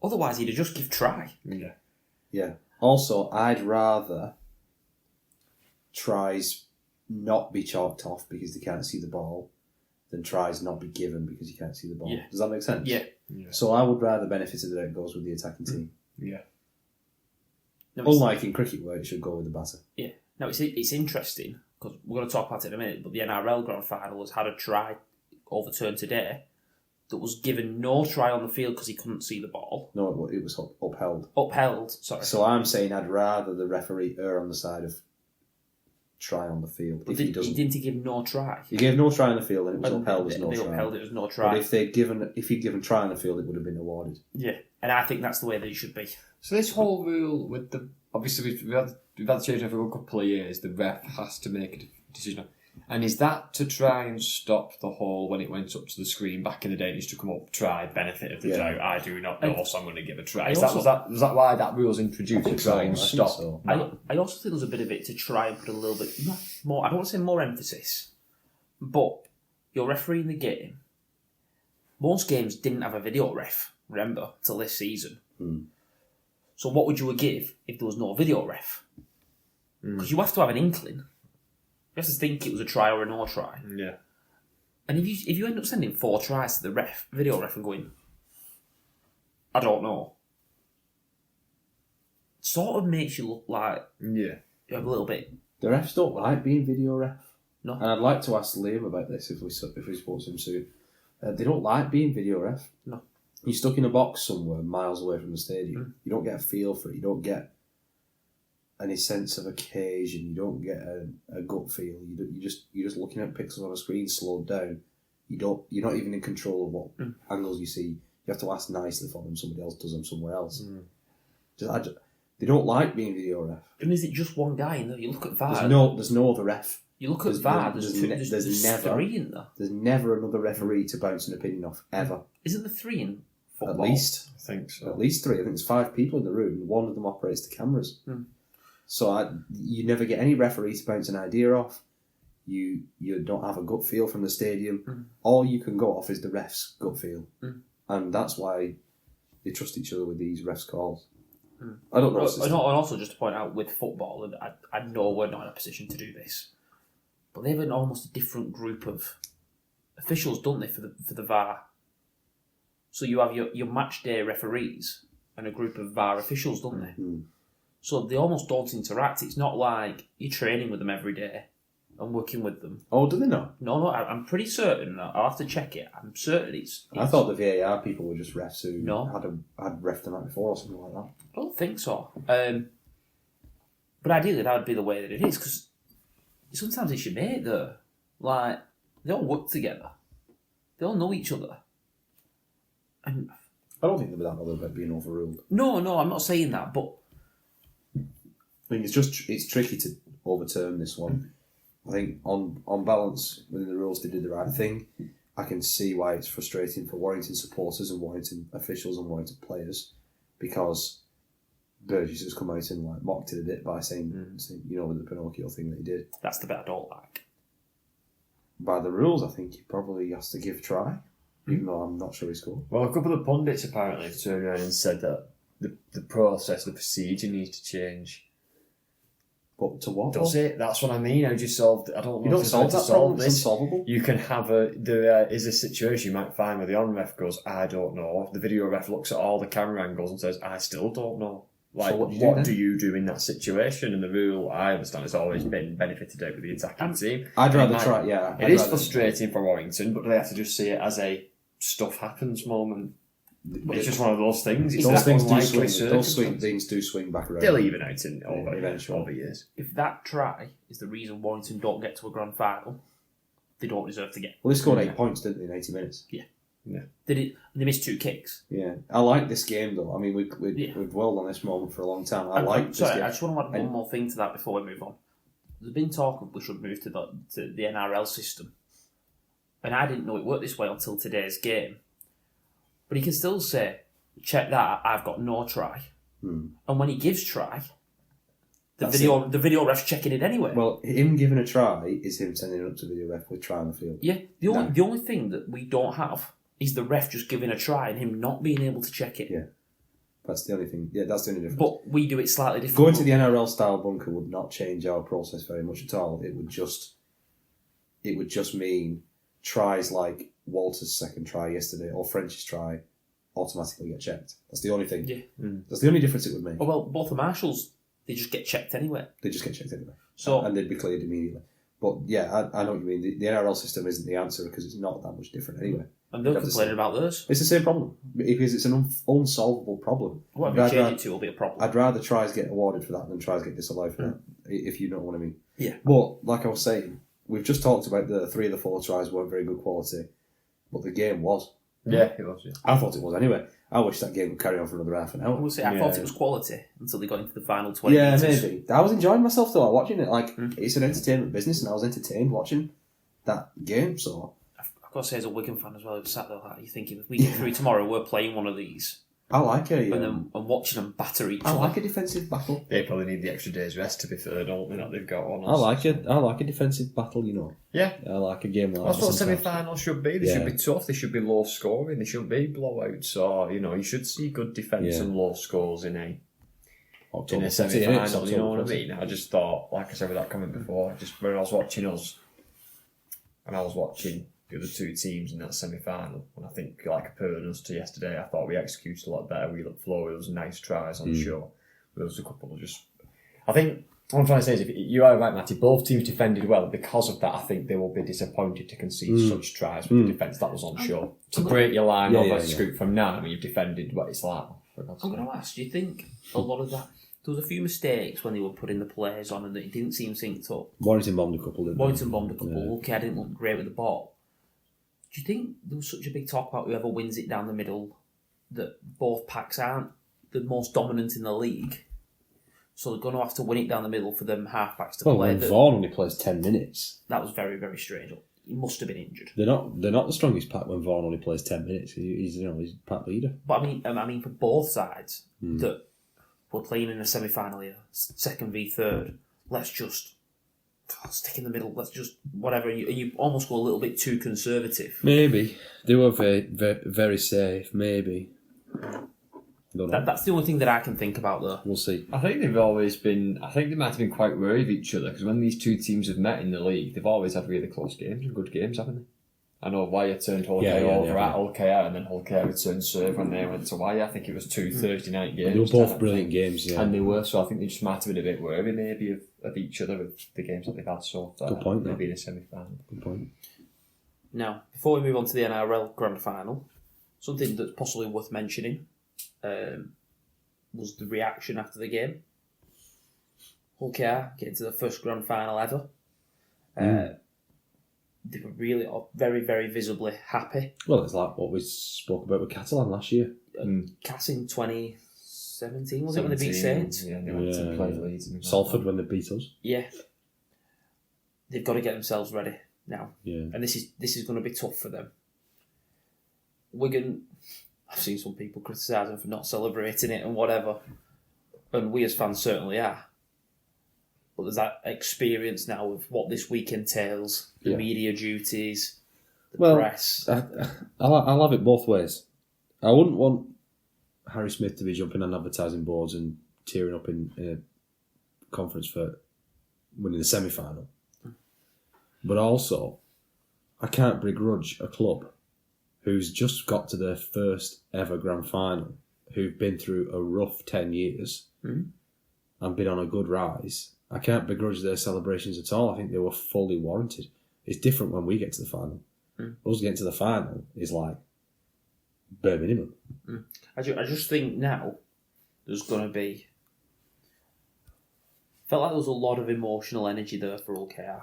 Otherwise, he'd have just give try. Yeah. Also, I'd rather tries not be chalked off because they can't see the ball than tries not be given because you can't see the ball. Yeah. Does that make sense? Yeah. So I would rather benefit of the doubt goes with the attacking team. Yeah. No, Unlike in cricket where it should go with the batter. Yeah. Now, it's interesting because we're going to talk about it in a minute, but the NRL Grand Final has had a try overturned today that was given no try on the field because he couldn't see the ball. No, it was upheld. Upheld, sorry. So I'm saying I'd rather the referee err on the side of try on the field. If he doesn't, didn't give no try. He gave no try on the field and it was upheld as no they try. upheld it as no try. But if he'd given try on the field, it would have been awarded. Yeah, and I think that's the way that it should be. So this whole rule with the obviously we've had the change over a couple of years. The ref has to make a decision, and is that to try and stop the whole when it went up to the screen back in the day? It used to come up, try benefit of the doubt. I do not know, so I'm going to give a try. Was that why that rule was introduced to try and stop? So. I also think there's a bit of it to try and put a little bit more. I don't want to say more emphasis, but you're refereeing the game. Most games didn't have a video ref. Remember, till this season. So what would you give if there was no video ref? Because you have to have an inkling. You have to think it was a try or a no try. Yeah. And if you end up sending 4 tries to the video ref, and going, I don't know, sort of makes you look like you have a little bit. The refs don't like being video ref. No. And I'd like to ask Liam about this if we spoke to him soon. They don't like being video ref. No. You're stuck in a box somewhere miles away from the stadium. You don't get a feel for it. You don't get any sense of occasion. You don't get a gut feel. You're just looking at pixels on a screen slowed down. You're not even in control of what angles you see. You have to ask nicely for them. Somebody else does them somewhere else. They don't like being video ref. And is it just one guy in there? You look at VAR. There's no other ref. You look at VAR. There's never 3 in there. There's never another referee to bounce an opinion off ever. Isn't there 3 in football? At least. I think so. At least 3. I think there's 5 people in the room. One of them operates the cameras. So you never get any referee to bounce an idea off. You don't have a gut feel from the stadium. All you can go off is the ref's gut feel. And that's why they trust each other with these refs' calls. I don't know. And also, just to point out, with football, and I know we're not in a position to do this, but they have almost a different group of officials, don't they, for the VAR? So you have your match day referees and a group of VAR officials, don't they? So they almost don't interact. It's not like you're training with them every day and working with them. Oh, do they not? No, I'm pretty certain. I'll have to check it. I'm certain it's I thought the VAR people were just refs who No. had ref the night before or something like that. I don't think so. But ideally, that would be the way that it is, because sometimes it's your mate, though. Like, they all work together. They all know each other. And I don't think they'd be that bothered about being overruled. No, I'm not saying that, but I think it's tricky to overturn this one. I think on balance, within the rules, they did the right thing. I can see why it's frustrating for Warrington supporters and Warrington officials and Warrington players, because Burgess has come out and mocked it a bit by saying with the Pinocchio thing that he did. that's the bit I don't like. By the rules, I think he probably has to give try, even though I'm not sure he scored. Well, a couple of pundits apparently turned around and said that the process, the procedure needs to change. But to what? Does it? That's what I mean. How do you solve? I don't know. You don't solve that problem. It's This. unsolvable. You can have there is a situation you might find where the on-ref goes, I don't know. The video ref looks at all the camera angles and says, I still don't know. Like, So what do you do in that situation? And the rule, I understand, has always been benefited out with the attacking team. I'd rather try, yeah. It is frustrating for Warrington, but they have to just see it as a stuff happens moment. It's just one of those things. It's Those that things unlikely things do swing back around. They'll even out in eventually. over years. If that try is the reason Warrington don't get to a grand final, they don't deserve to get. Well, they scored 8 points, didn't they, in 80 minutes? Yeah. Yeah. They missed 2 kicks. Yeah. I like this game, though. I mean, we've dwelled on this moment for a long time. I just want to add one more thing to that before we move on. There's been talk of we should move to the NRL system. And I didn't know it worked this way until today's game. But he can still say, check that, I've got no try. And when he gives try, the video ref's checking it anyway. Well, him giving a try is him sending it up to video ref with try on the field. Yeah, the only thing that we don't have is the ref just giving a try and him not being able to check it. Yeah. That's the only thing. Yeah, that's the only difference. But we do it slightly different. Going to the NRL style bunker would not change our process very much at all. It would just mean tries like Walter's second try yesterday or French's try automatically get checked. That's the only thing. Yeah. That's the only difference it would make. Oh, well, both the marshals, they just get checked anyway. They just get checked anyway. So, and they'd be cleared immediately. But yeah, I know what you mean. The NRL system isn't the answer because it's not that much different anyway. And they're complaining about theirs. It's the same problem because it's an unsolvable problem. Whatever you change it to will be a problem. I'd rather tries get awarded for that than tries get disallowed for that, if you know what I mean. Yeah. But like I was saying, we've just talked about the 3 of the 4 tries weren't very good quality, but the game was. Yeah, it was. Yeah. I thought it was anyway. I wish that game would carry on for another half an hour. I will say, I thought it was quality until they got into the final 20 Yeah, minutes. maybe. I was enjoying myself though watching it. Like it's an entertainment business, and I was entertained watching that game. So I've got to say, as a Wigan fan as well, it's sat there like you're thinking, if we get through tomorrow, we're playing one of these, I like it. and watching them batter each I other. like a defensive battle. They probably need the extra day's rest to be fair, don't they? That they've got on us. I like it. I like a defensive battle. You know. Yeah. I like a game like That's that what sometimes. semi-finals should be. They should be tough. They should be low scoring. They shouldn't be blowouts. Or you should see good defence and low scores in a October semi-final. You know what I 14th. mean? I just thought, like I said with that comment before, just when I was watching us, and I was watching the other two teams in that semi-final, and I think like comparing us to yesterday, I thought we executed a lot better. We looked flow. There was nice tries on show. There was a couple of just. I think what I'm trying to say is, if you are right, Matty, both teams defended well. Because of that, I think they will be disappointed to concede such tries with the defence that was on show. To break your line over scoop from now, when you've defended what it's like. I'm going to ask, do you think a lot of that, there was a few mistakes when they were putting the players on and it didn't seem synced up? Warrington bombed a couple, didn't Warrington bombed a couple. Okay, I didn't look great with the ball. Do you think there was such a big talk about whoever wins it down the middle that both packs aren't the most dominant in the league? So they're going to have to win it down the middle for them half-backs to play. when Vaughan only plays 10 minutes. That was very, very strange. He must have been injured. They're not the strongest pack when Vaughan only plays 10 minutes. He's pack leader. But I mean for both sides, that we're playing in a semi-final here, second v third, let's just stick in the middle, let's just, whatever. You almost go a little bit too conservative. Maybe. They were very, very, very safe, maybe. Don't know. That's the only thing that I can think about, though. We'll see. I think they've always been. I think they might have been quite wary of each other because when these two teams have met in the league, they've always had really close games and good games, haven't they? I know Wire turned Holkay over at Holkay, and then Holkay returned serve when they went to Wire. I think it was two Thursday night games. They were both brilliant games, yeah. And they were, so I think they just might have been a bit wary maybe of each other with the games that they've had so far. Good point, maybe in a semi-final. Good point. Now, before we move on to the NRL Grand Final, something that's possibly worth mentioning was the reaction after the game. Hull KR getting to the first Grand Final ever. They were really very, very visibly happy. Well, it's like what we spoke about with Catalan last year. Cass in 2017, was it, when they beat Saints? Yeah, they went to play Leeds. Salford when they beat us. Yeah. They've got to get themselves ready now. Yeah. And this is going to be tough for them. Wigan, I've seen some people criticise them for not celebrating it and whatever. And we as fans certainly are. But there's that experience now of what this week entails, the media duties, the press. I'll have it both ways. I wouldn't want Harry Smith to be jumping on advertising boards and tearing up in a conference for winning the semi-final. But also, I can't begrudge a club who's just got to their first ever grand final, who've been through a rough 10 years and been on a good rise. I can't begrudge their celebrations at all. I think they were fully warranted. It's different when we get to the final. Us getting to the final is like bare minimum. I just think now there's going to be... Felt like there was a lot of emotional energy there for OKR.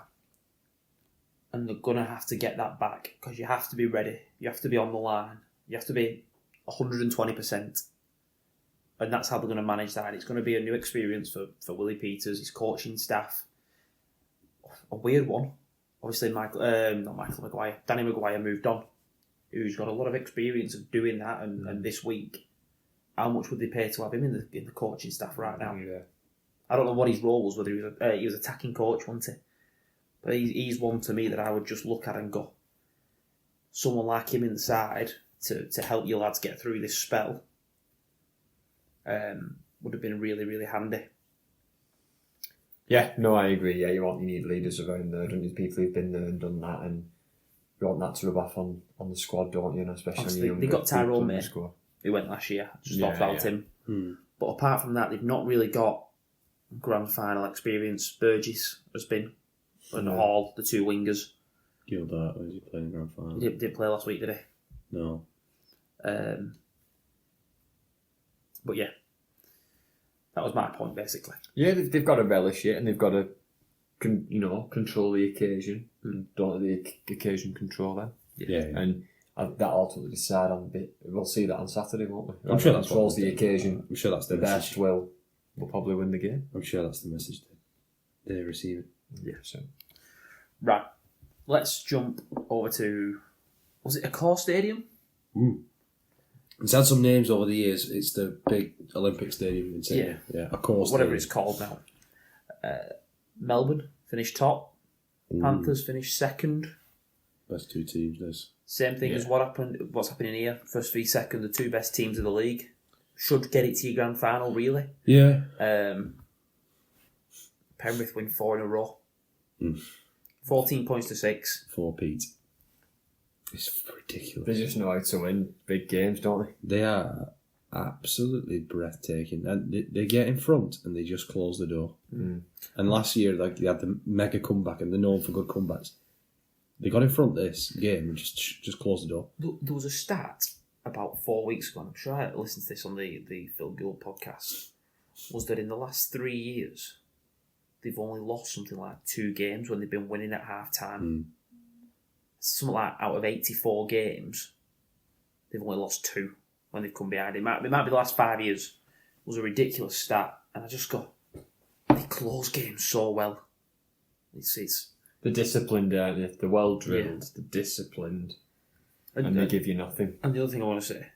And they're going to have to get that back because you have to be ready. You have to be on the line. You have to be 120%. And that's how they're going to manage that. It's going to be a new experience for Willie Peters, his coaching staff. A weird one. Obviously, Danny Maguire moved on, who's got a lot of experience of doing that. And this week, how much would they pay to have him in the coaching staff right now? Yeah. I don't know what his role was, whether he was attacking coach, wasn't he? But he's one to me that I would just look at and go, someone like him inside to help your lads get through this spell would have been really, really handy. Yeah, no, I agree. Yeah, you need leaders around there, don't you? People who've been there and done that, and you want that to rub off on the squad, don't you? And especially they got Tyrone May, who went last year, just off out him. But apart from that, they've not really got grand final experience. Burgess has been, and Hall, the two wingers. Gildart, was he playing grand final? He didn't play last week, did he? No. But yeah, that was my point basically. Yeah, they've got to relish it, and they've got to, control the occasion, and don't let the occasion control them. Yeah. And that ultimately decide on bit. We'll see that on Saturday, won't we? I'm sure that's what controls they'll the do. occasion. I'm sure that's the The message. best will probably win the game. I'm sure that's the message they're receiving. Yeah. So Right. Let's jump over to, was it Accor Stadium? It's had some names over the years. It's the big Olympic stadium in Sydney. Yeah, of course. Whatever it's called now. Melbourne finished top. Panthers finished second. Best two teams. This. Same thing as what's happening here. First v second, the two best teams of the league. Should get it to your grand final, really. Yeah. Penrith win 4 in a row. 14 points to 6. 4 Pete. It's ridiculous. they just know how to win big games, don't they? They are absolutely breathtaking, and they get in front and they just close the door. And last year, like, they had the mega comeback, and they're known for good comebacks. They got in front this game and just closed the door. There was a stat about 4 weeks ago, and I'm sure I listened to this on the Phil Gould podcast, was that in the last 3 years, they've only lost something like 2 games when they've been winning at half time. Something like out of 84 games, they've only lost 2 when they've come behind. It might be the last 5 years. It was a ridiculous stat, and I just go, they close games so well. It's The disciplined, aren't they? The well drilled, the disciplined, and they give you nothing. And the other thing I want to say,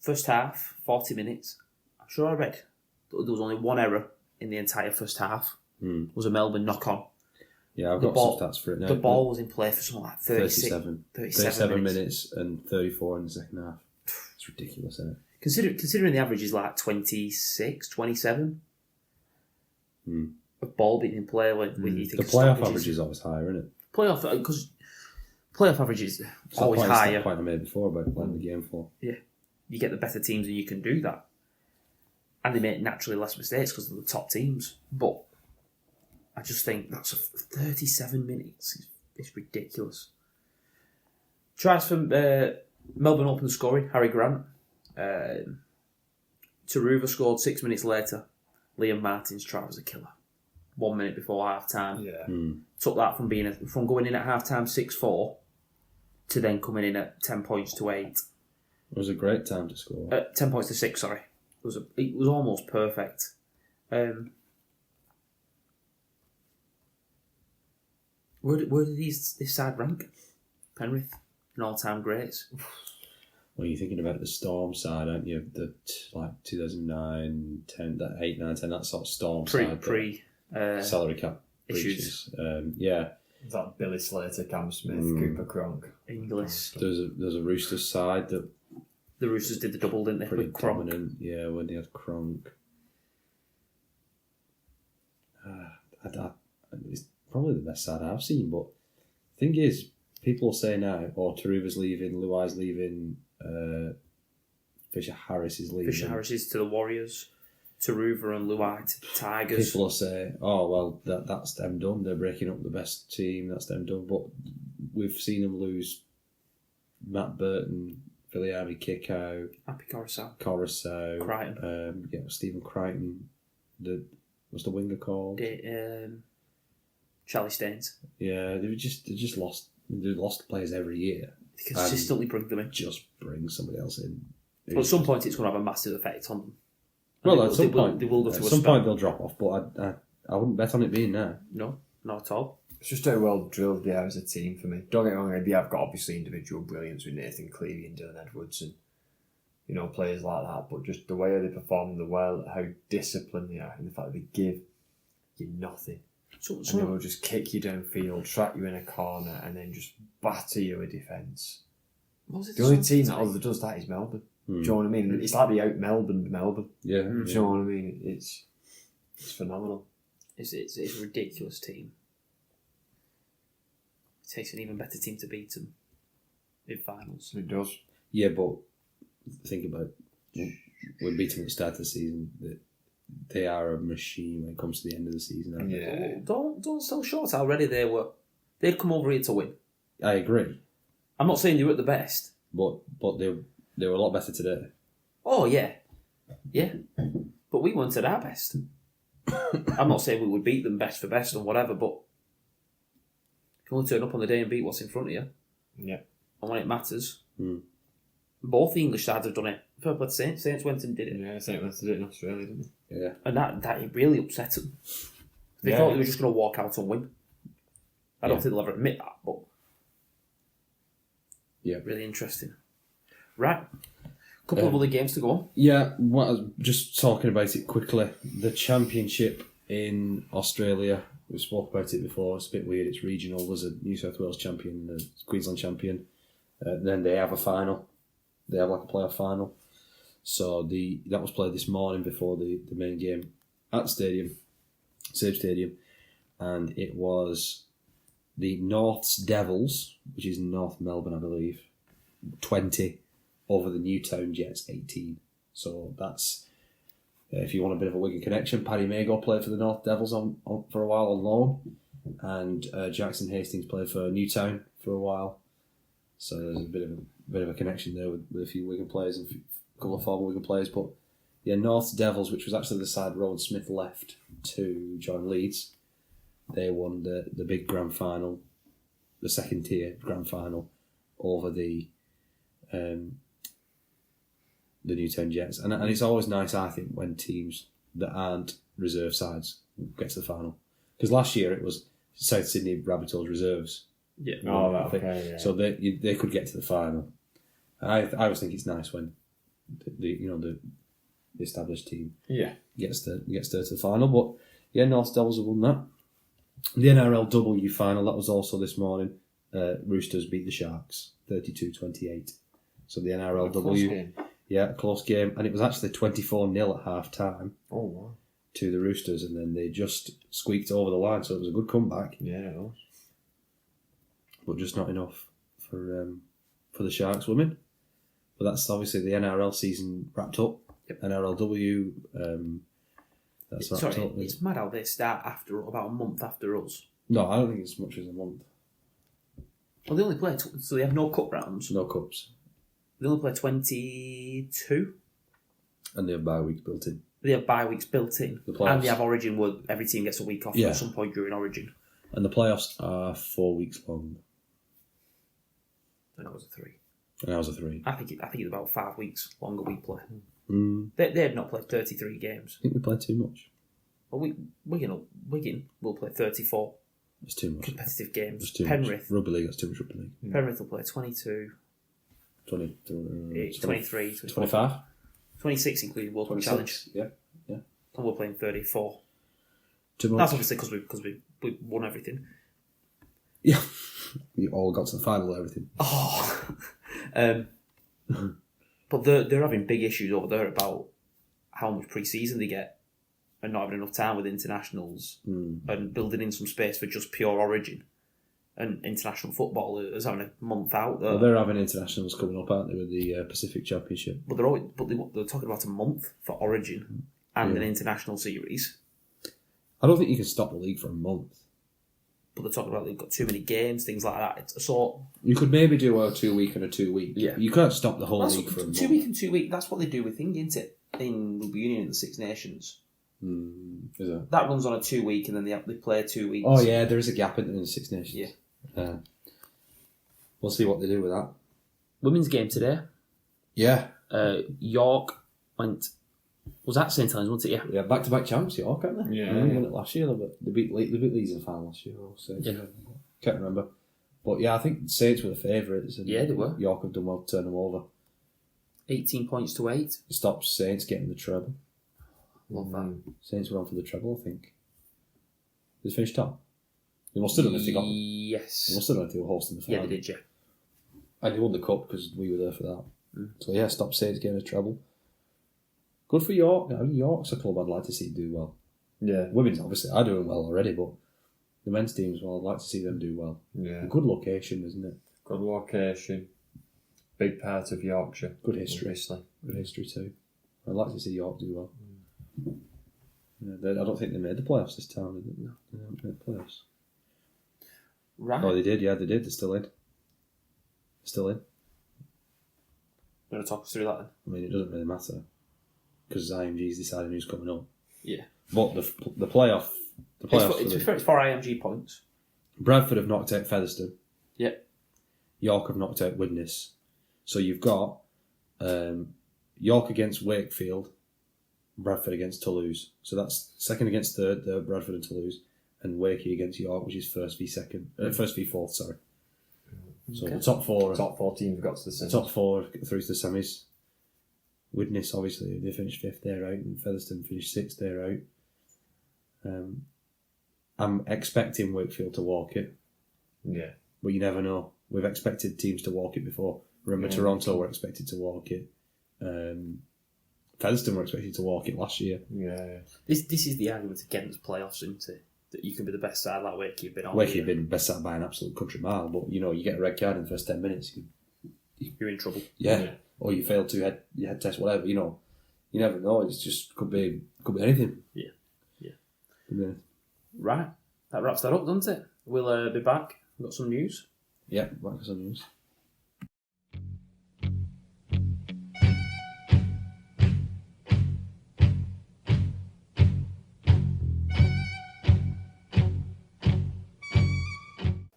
first half, 40 minutes. I'm sure I read that there was only 1 error in the entire first half. It was a Melbourne knock-on. Yeah, I've got some stats for it now. The ball was in play for something like 37 minutes and 34 in the second half. It's ridiculous, isn't it? Considering the average is like 26, 27 of ball being in play when you think The of playoff stoppages. average is always higher, isn't it? Because playoff average is It's always that point, higher. That point I made before about playing the game for. Yeah, you get the better teams and you can do that, and they make naturally less mistakes because they're the top teams. But I just think that's 37 minutes. It's ridiculous. Tries from Melbourne opened the scoring. Harry Grant. Taruva scored 6 minutes later. Liam Martin's try was a killer. 1 minute before half time. Yeah. Took that from going in at half time 6-4 to then coming in at 10 points to 8. It was a great time to score. 10 points to 6, sorry. It was almost perfect. Where did this side rank? Penrith? An all-time greats? Well, you're thinking about the Storm side, aren't you? The 2009, 10, that 8, 9, 10, that sort of Storm side. Salary cap issues. Yeah. That Billy Slater, Cam Smith, Cooper Cronk. Inglis. There's a Roosters side that The Roosters did the double, didn't they? pretty With Cronk. dominant. Yeah, when they had Cronk. It's probably the best side I've seen, but the thing is, people say now, Taruva's leaving, Luai's leaving, Fisher Harris is leaving. Fisher Harris is to the Warriors, Taruva and Luai to the Tigers. People will say, oh, well, that's them done. They're breaking up the best team. That's them done. But we've seen them lose Matt Burton, Viliami Kickout, Happy Coruscant. Crichton. Stephen Crichton. What's the winger called? Charlie Staines. Yeah, they just lost. They lost players every year. They consistently bring them in. Just bring somebody else in. Well, at some point, it's going to have a massive effect on them. Well, at some point, they will go through at a some spell. point they'll drop off. But I wouldn't bet on it being now. No, not at all. It's just how well drilled they are as a team for me. Don't get me wrong, they have got obviously individual brilliance with Nathan Cleary and Dylan Edwards and players like that, but just the way they perform, how disciplined they are, and the fact that they give you nothing. And they will just kick you downfield, trap you in a corner, and then just batter you with defence. The only team that does that is Melbourne. Do you know what I mean? It's like they out Melbourne. Yeah. Do you know what I mean? It's phenomenal. It's a ridiculous team. It takes an even better team to beat them in finals. It does. Yeah, but think about we beat them at the start of the season. They are a machine when it comes to the end of the season. Aren't they? Yeah. Don't sell short. Already they'd come over here to win. I agree, I'm not saying they were at the best. but they were a lot better today. Oh yeah, but we weren't at our best. I'm not saying we would beat them best for best and whatever, but you can only turn up on the day and beat what's in front of you. Yeah. and when it matters. Mm. Both the English sides have done it. Fair play to Saints. Saints went and did it. Yeah, St. Vincent did it in Australia, didn't they? Yeah. And that it really upset them. They Yeah. thought they were just going to walk out and win. I don't Yeah. think they'll ever admit that, but Yeah. really interesting. Right. Couple of other games to go on. Yeah, what I was just talking about it quickly. The championship in Australia, we spoke about it before, it's a bit weird, it's regional. There's a New South Wales champion, a Queensland champion. Then they have a final. They have like a playoff final. So that was played this morning before the main game at the stadium, Save Stadium. And it was the North's Devils, which is North Melbourne, I believe, 20 over the Newtown Jets 18. So that's, if you want a bit of a Wigan connection, Paddy Mago played for the North Devils on for a while on loan, and Jackson Hastings played for Newtown for a while. So there's a bit of a connection there with a few Wigan players and a couple of former Wigan players. But yeah, North Devils, which was actually the side Rowan Smith left to join Leeds, they won the big grand final, the second tier grand final, over the Newtown Jets. And it's always nice, I think, when teams that aren't reserve sides get to the final. Because last year it was South Sydney Rabbitohs reserves. Yeah. Oh, I think. okay, yeah. So they could get to the final. I always think it's nice when the established team gets there to the final. But yeah, North Devils have won that. The NRLW final, that was also this morning. Roosters beat the Sharks 32-28. So the NRLW, a close game, and it was actually 24-0 at half time. Oh wow! To the Roosters, and then they just squeaked over the line. So it was a good comeback. Yeah, it was. But just not enough for the Sharks women. But that's obviously the NRL season wrapped up. Yep. NRLW, that's wrapped Sorry, up. it's mad how they start after about a month after us. No, I don't think it's as much as a month. Well, they only play, so they have no cup rounds. No cups. They only play 22. And they have bye weeks built in. They have bye weeks built in. The playoffs. And they have Origin where every team gets a week off Yeah. at some point during Origin. And the playoffs are 4 weeks long. And that was a 3. And that was a 3. I think it's about 5 weeks longer we play. Mm. They have not played 33 games. I think we played too much. Well, Wigan will play 34 It's too much. competitive games. It's too Penrith. much. Rugby league, that's too much rugby league. Penrith will play 22, 23, 25? 26 including World Cup Challenge. Yeah. And we're playing 34. Too much. That's obviously because we won everything. Yeah. We all got to the final and everything. Oh. But they're having big issues over there about how much pre-season they get and not having enough time with internationals and building in some space for just pure Origin. And international football is having a month out there. Well, they're having internationals coming up, aren't they, with the Pacific Championship? But they're talking about a month for Origin and an international series. I don't think you can stop the league for a month. But they're talking about they've got too many games, things like that. So You could maybe do a 2 week and a 2 week. Yeah. You can't stop the whole that's league for a month. 2 week and 2 week. That's what they do with thing, isn't it? In Rugby Union in the Six Nations. Is it? That runs on a 2 week, and then they play 2 weeks. Oh yeah, there is a gap in the Six Nations. Yeah. We'll see what they do with that. Women's game today. Yeah. York went. Was that St Helens, wasn't it? Yeah. Yeah, back-to-back champs, York, aren't they? Yeah. They won it last year, but they beat Leeds in the final last year. Can't remember. But yeah, I think Saints were the favourites. And Yeah, they were. York have done well to turn them over. 18 points to 8. It stops Saints getting the treble. Love that. Saints were on for the treble, I think. Did they finish top? They must have done if they got them. Yes. They must have done if they were hosting the final. Yeah, they did, yeah. And they won the cup because we were there for that. So yeah, stop Saints getting a treble. Good for York. I mean, York's a club I'd like to see do well. Yeah. Women's obviously are doing well already, but the men's teams, well, I'd like to see them do well. Yeah. A good location, isn't it? Good location. Big part of Yorkshire. Good history. Obviously. Good history too. I'd like to see York do well. Yeah, I don't think they made the playoffs this time, did they? No, they haven't made the playoffs. Right. Oh, they did, yeah, they did. They're still in. Still in. You want to talk us through that then? I mean, it doesn't really matter because IMG's deciding who's coming up. Yeah. But the playoff, It's for IMG points. Bradford have knocked out Featherstone. Yep. York have knocked out Widnes. So you've got York against Wakefield, Bradford against Toulouse. So that's second against third, Bradford and Toulouse, and Wakey against York, which is first v fourth. Sorry. So the top four teams have got to the semis. Top four through to the semis. Widnes, obviously, they finished fifth, they're out, and Featherstone finished sixth, they're out. I'm expecting Wakefield to walk it. Yeah. But you never know. We've expected teams to walk it before. Remember, Toronto were expected to walk it. Featherstone were expected to walk it last year. Yeah. This is the argument against playoffs, isn't it? That you can be the best side like Wakey have been on. Wakey have been best side by an absolute country mile, but you get a red card in the first 10 minutes. You're in trouble. Yeah. Or you fail your head test, whatever. You never know. It's just could be anything. Yeah. Yeah. Right. That wraps that up, doesn't it? We'll be back. We've got some news. Yeah, back for some news.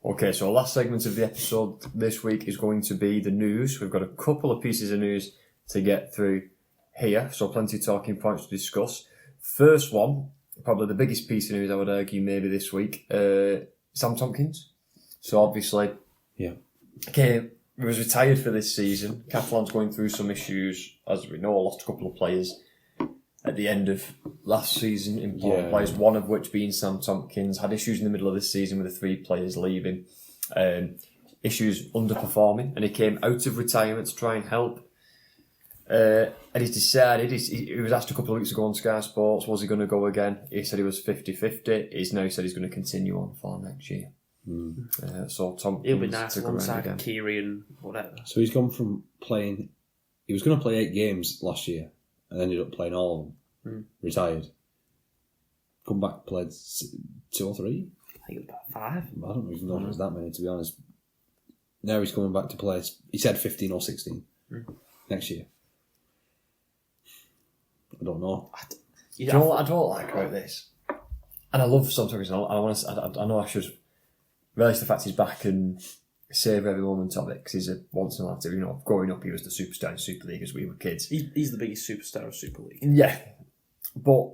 Okay, so our last segment of the episode this week is going to be the news. We've got a couple of pieces of news to get through here, so plenty of talking points to discuss. First one, probably the biggest piece of news I would argue maybe this week, Sam Tompkins. So obviously, okay, he was retired for this season. Catalan's going through some issues, as we know, lost a couple of players at the end of last season, important players, one of which being Sam Tompkins, had issues in the middle of this season with the 3 players leaving, issues underperforming, and he came out of retirement to try and help. And he's decided, he was asked a couple of weeks ago on Sky Sports, was he going to go again? He said he was 50-50. He's now said he's going to continue on for next year. So Tompkins, he'll be nice to go around alongside again. Kiri and whatever. So he's gone from playing... He was going to play 8 games last year and ended up playing all of them. Retired. Come back, played 2 or 3? I think it was about 5. I don't even know if it was that many, to be honest. Now he's coming back to play... He said 15 or 16 next year. I don't know. Do you know what I don't like about this? And I love Sam Tompkins. I know I should relish the fact he's back and savour every moment of it, because he's a once in a lifetime. Growing up, he was the superstar in Super League as we were kids. He's the biggest superstar of Super League. Yeah, but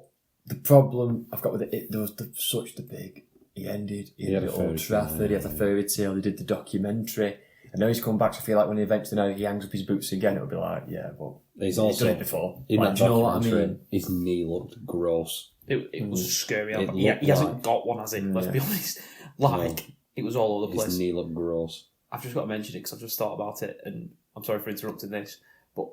the problem I've got with it, there was such the big. He ended. He had Old Trafford. He had the fairy tale. He did the documentary. And now he's come back. So I feel like when he eventually he hangs up his boots again, it'll be like, yeah, but he's done it before. In like, that do you know what I documentary, mean? his knee looked gross. It was scary. He looked hasn't got one, has he? Let's be honest. It was all over the place. His knee looked gross. I've just got to mention it because I've just thought about it, and I'm sorry for interrupting this, but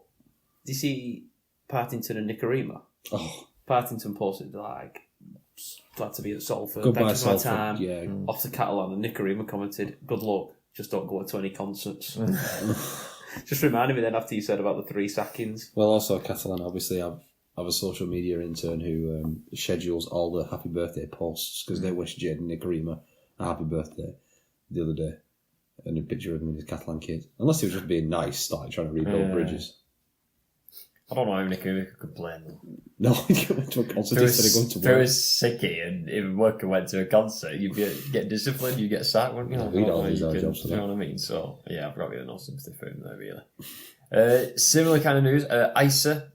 do you see Partington and Nicarima? Oh. Partington posted glad to be at Salford. Goodbye, Thank you for my Salford. time. Off to Catalan, and Nicarima commented, "Good luck. Just don't go to any concerts." Just reminded me then after you said about the 3 sackings. Well, also Catalan obviously have a social media intern who schedules all the happy birthday posts because they wished Jade and Nicarima a happy birthday the other day, and a picture of him with his Catalan kid. Unless he was just being nice, trying to rebuild bridges. I don't know how Nicarima could play them. No, he went to a concert instead of going to If it work. was sicky and even work and went to a concert, you'd get disciplined, you'd get sacked, wouldn't you? We'd all lose our jobs for you that. know what I mean? So, yeah, I've got really no sympathy for him there, really. Similar kind of news, Isa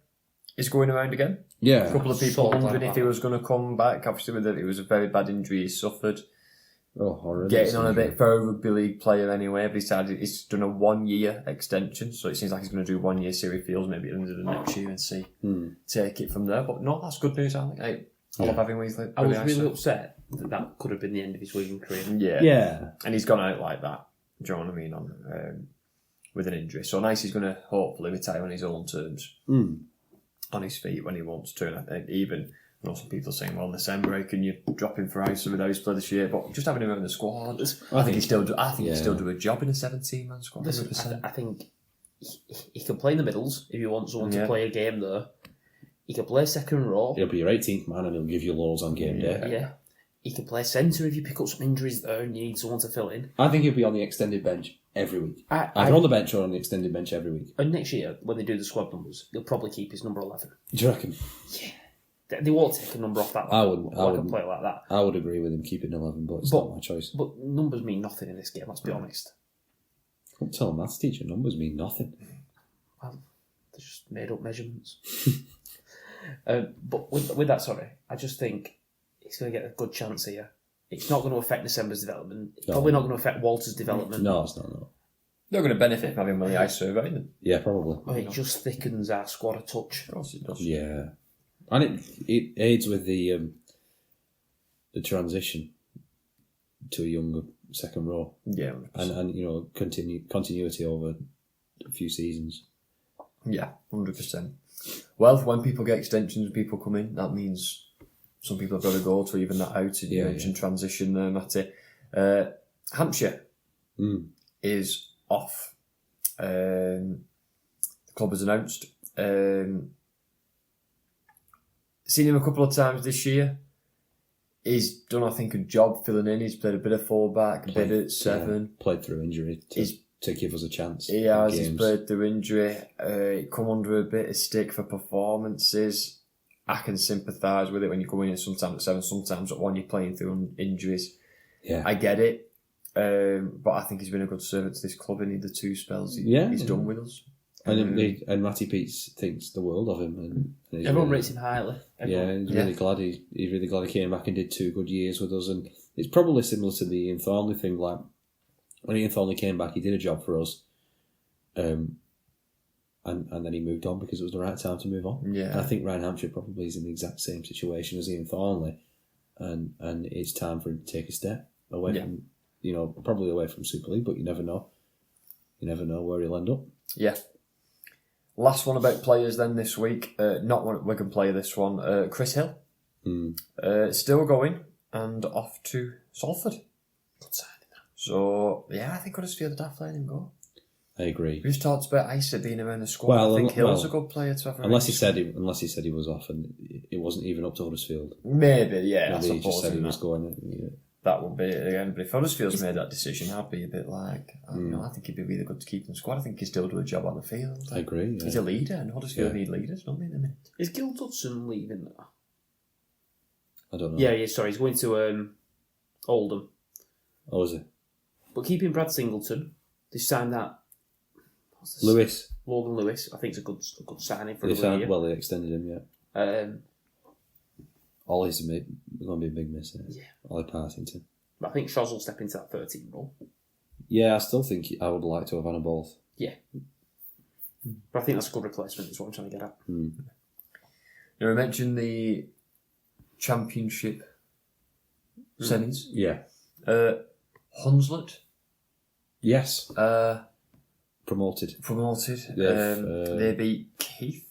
is going around again. Yeah. A couple of people So wondering glad if he was going to come back. Obviously, it was a very bad injury he suffered. Oh, horrendous. Getting on a bit for a rugby league player anyway. But he decided he's done a 1-year extension, so it seems like he's going to do 1 year Serie Fields maybe at the end of the next year and see take it from there. But no, that's good news. I think I love having Weasley. I was really upset that could have been the end of his Wigan career. Yeah. And he's gone out like that. Do you know what I mean? With an injury, so nice. He's going to hopefully retire on his own terms, on his feet when he wants to. And I think even. I know some people saying, well, in December, can you drop him for Isa without his play this year? But just having him in the squad, I think he still do a job in a 17-man squad. Listen, I think he can play in the middles if you want someone to play a game there. He can play second row. He'll be your 18th man and he'll give you loads on game day. Yeah. He can play centre if you pick up some injuries there and you need someone to fill in. I think he'll be on the extended bench every week. Either on the bench or on the extended bench every week. And next year, when they do the squad numbers, they'll probably keep his number 11. Do you reckon? Yeah. They won't take a number off that. I wouldn't. A player like that. I would agree with him keeping 11, but it's not my choice. But numbers mean nothing in this game, let's be honest. Don't tell a maths teacher numbers mean nothing. Well, they're just made up measurements. But with that, I just think he's going to get a good chance here. It's not going to affect December's development. It's probably not going to affect Walter's development. No, it's not. No. They're going to benefit from having Willie Ice surveying them. Yeah, probably. Well, it just thickens our squad a touch. Of course it does. Yeah, and it aids with the transition to a younger second row. Yeah, 100%. and you know continuity over a few seasons. Yeah, 100%. Well, when people get extensions and people come in, that means some people have got to go to even that out. You mentioned transition there, Matty. Hampshire is off. The club has announced. Seen him a couple of times this year. He's done, I think, a job filling in. He's played a bit of fullback, a bit at 7. Played through injury to give us a chance. He has. He's played through injury. Come under a bit of stick for performances. I can sympathise with it when you go in sometimes at 7, sometimes at 1 you're playing through injuries. Yeah, I get it. But I think he's been a good servant to this club in the 2 spells he's done with us. And Matty Peets thinks the world of him, and Everyone rates him highly. He's really glad he's really glad he came back and did 2 good years with us. And it's probably similar to the Ian Thornley thing. Like when Ian Thornley came back, he did a job for us, and then he moved on because it was the right time to move on. Yeah, and I think Ryan Hampshire probably is in the exact same situation as Ian Thornley, and it's time for him to take a step away from probably away from Super League, but you never know. You never know where he'll end up. Yeah. Last one about players then this week. Not one Wigan player this one. Chris Hill. Still going and off to Salford. Good signing that. So, yeah, I think Huddersfield would have to let him go. I agree. We just talked about Isa being around the squad. I think Hill's a good player to have unless he said he was off and it wasn't even up to Huddersfield. Maybe, yeah. Maybe he just said he was going. Yeah. That would be it again. But if Huddersfield's made that decision, I'd be a bit like, I don't know, I think he'd be really good to keep in the squad. I think he'd still do a job on the field. I agree. Yeah. He's a leader, and Huddersfield need leaders, don't they? In a minute. Is Gil Dudson leaving there? I don't know. Yeah, sorry, he's going to Oldham. Oh, is it? But keeping Brad Singleton, they signed that. Lewis. Logan Lewis, I think it's a good signing for another year. Well, they extended him, yeah. Ollie's going to be a big miss. Yeah. Ollie Partington. I think Shoz will step into that 13 role. Yeah, I still think I would like to have Anna both. Yeah. But I think that's a good replacement, is what I'm trying to get at. Now, we mentioned the Championship semis. Yeah. Hunslet. Yes. Promoted. They beat Keithley.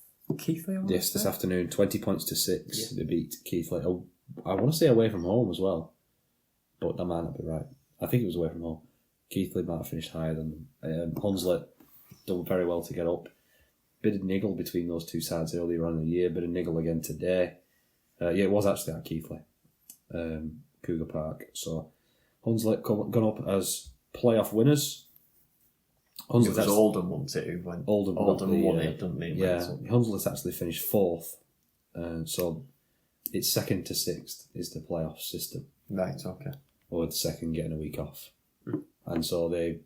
Yes, this afternoon, 20 points to 6. Yeah. They beat Keithley. I want to say away from home as well, but that might not be right. I think it was away from home. Keithley might have finished higher than them. Hunslet done very well to get up. Bit of niggle between those two sides earlier on in the year. Bit of niggle again today. It was actually at Keithley, Cougar Park. So Hunslet gone up as playoff winners. It was Oldham once it went. Oldham won it, didn't they? Yeah, Hunslet's actually finished 4th, so it's 2nd to 6th is the playoff system. Right, okay. Or the second getting a week off, and so they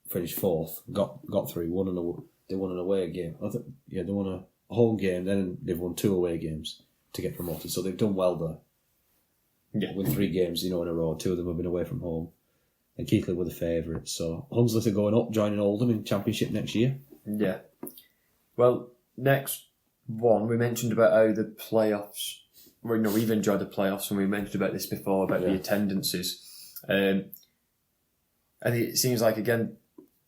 finished 4th, got through, they won an away game. They won a home game, then they've won 2 away games to get promoted. So they've done well there. Yeah, won 3 games, in a row. 2 of them have been away from home. And Keithley were the favourites. So Hunslet are going up, joining Oldham in Championship next year. Yeah. Well, next one, we mentioned about how the playoffs... we've enjoyed the playoffs, and we mentioned about this before, about the attendances. And it seems like, again,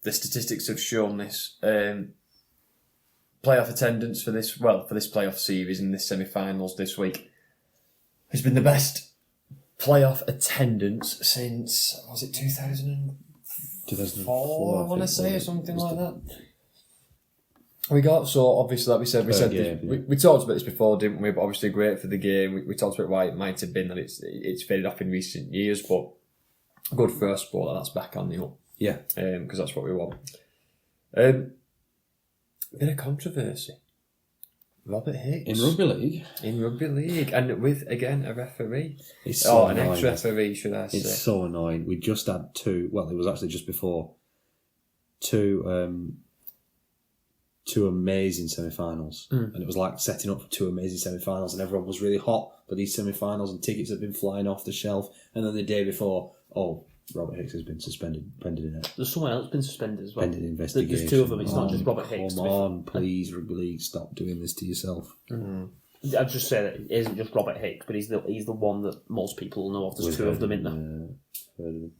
the statistics have shown this. Playoff attendance for this playoff series in this semi-finals this week has been the best playoff attendance since, was it 2004, I want to say, or something like that. We talked about this before, didn't we? But obviously great for the game. We talked about why it might have been that it's faded off in recent years, but good for a sport that's back on the up. Yeah. Because that's what we want. Bit of controversy. Robert Hicks. In rugby league? In rugby league. And with, again, a referee. It's so an ex-referee, should I say. It's so annoying. We just had 2, well, it was actually just before two amazing semi-finals, and it was like setting up for two amazing semi-finals, and everyone was really hot for these semi-finals, and tickets had been flying off the shelf, and then the day before, Robert Hicks has been suspended in it. There's someone else been suspended as well. Pending investigation. There's two of them. It's not just Robert Hicks. Come on, please, Rugby League, stop doing this to yourself. I'd just say that it isn't just Robert Hicks, but he's the one that most people know of. There's two of them in there. Heard of them.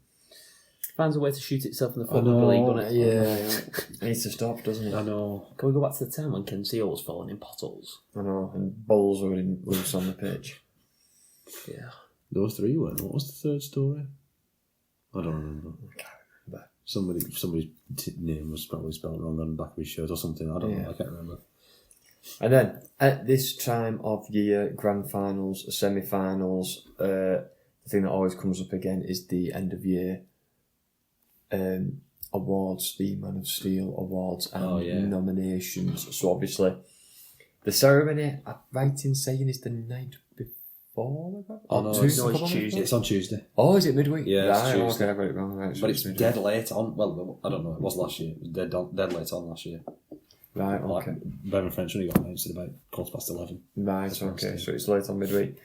Finds a way to shoot itself in the front of the league, doesn't it? Yeah. It needs to stop, doesn't it? I know. Can we go back to the time when Kinsey was falling in potholes? I know, and balls were loose on the pitch. Yeah. Those three weren't. What was the third story? I don't remember. I can't remember. Somebody's name was probably spelled wrong on the back of his shirt or something. I don't know. I can't remember. And then, at this time of year, grand finals, semi-finals, the thing that always comes up again is the end of year awards, the Man of Steel awards and nominations. So obviously, the ceremony, I'm right in saying, is the night before? It's Tuesday. It's on Tuesday. Oh, is it midweek? Yeah, it's right, Tuesday. okay, I got it wrong. Right, so But it's midweek. dead late on. Well, I don't know. It was last year. It was dead late on last year. Right, okay. Like, Bevan French only got announced at about 11:15. Right, okay, so it's late on midweek.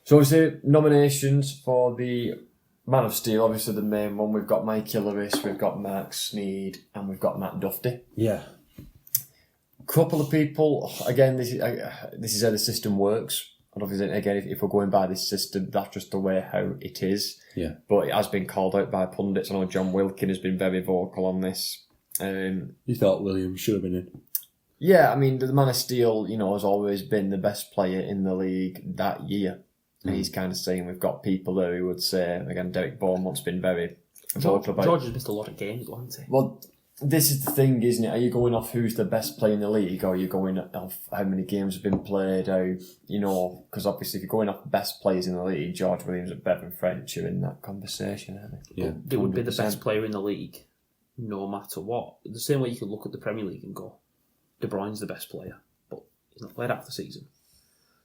So obviously, nominations for the Man of Steel, obviously the main one. We've got Mikey Lewis, we've got Mark Sneed, and we've got Matt Duffy. Yeah. Couple of people, again, this is how the system works. And obviously, again, if we're going by this system, that's just the way how it is. Yeah. But it has been called out by pundits. I know John Wilkin has been very vocal on this. You thought Williams should have been in? Yeah, I mean, the Man of Steel, has always been the best player in the league that year. And he's kind of saying we've got people there who would say, again, Derek Beaumont's been very vocal about. George has missed a lot of games, hasn't he? Well, this is the thing, isn't it? Are you going off who's the best player in the league, or are you going off how many games have been played? Because obviously, if you're going off best players in the league, George Williams and Bevan French are in that conversation, aren't they? Yeah. They would be the 100%. best player in the league, no matter what. The same way you could look at the Premier League and go, De Bruyne's the best player, but he's not played half the season.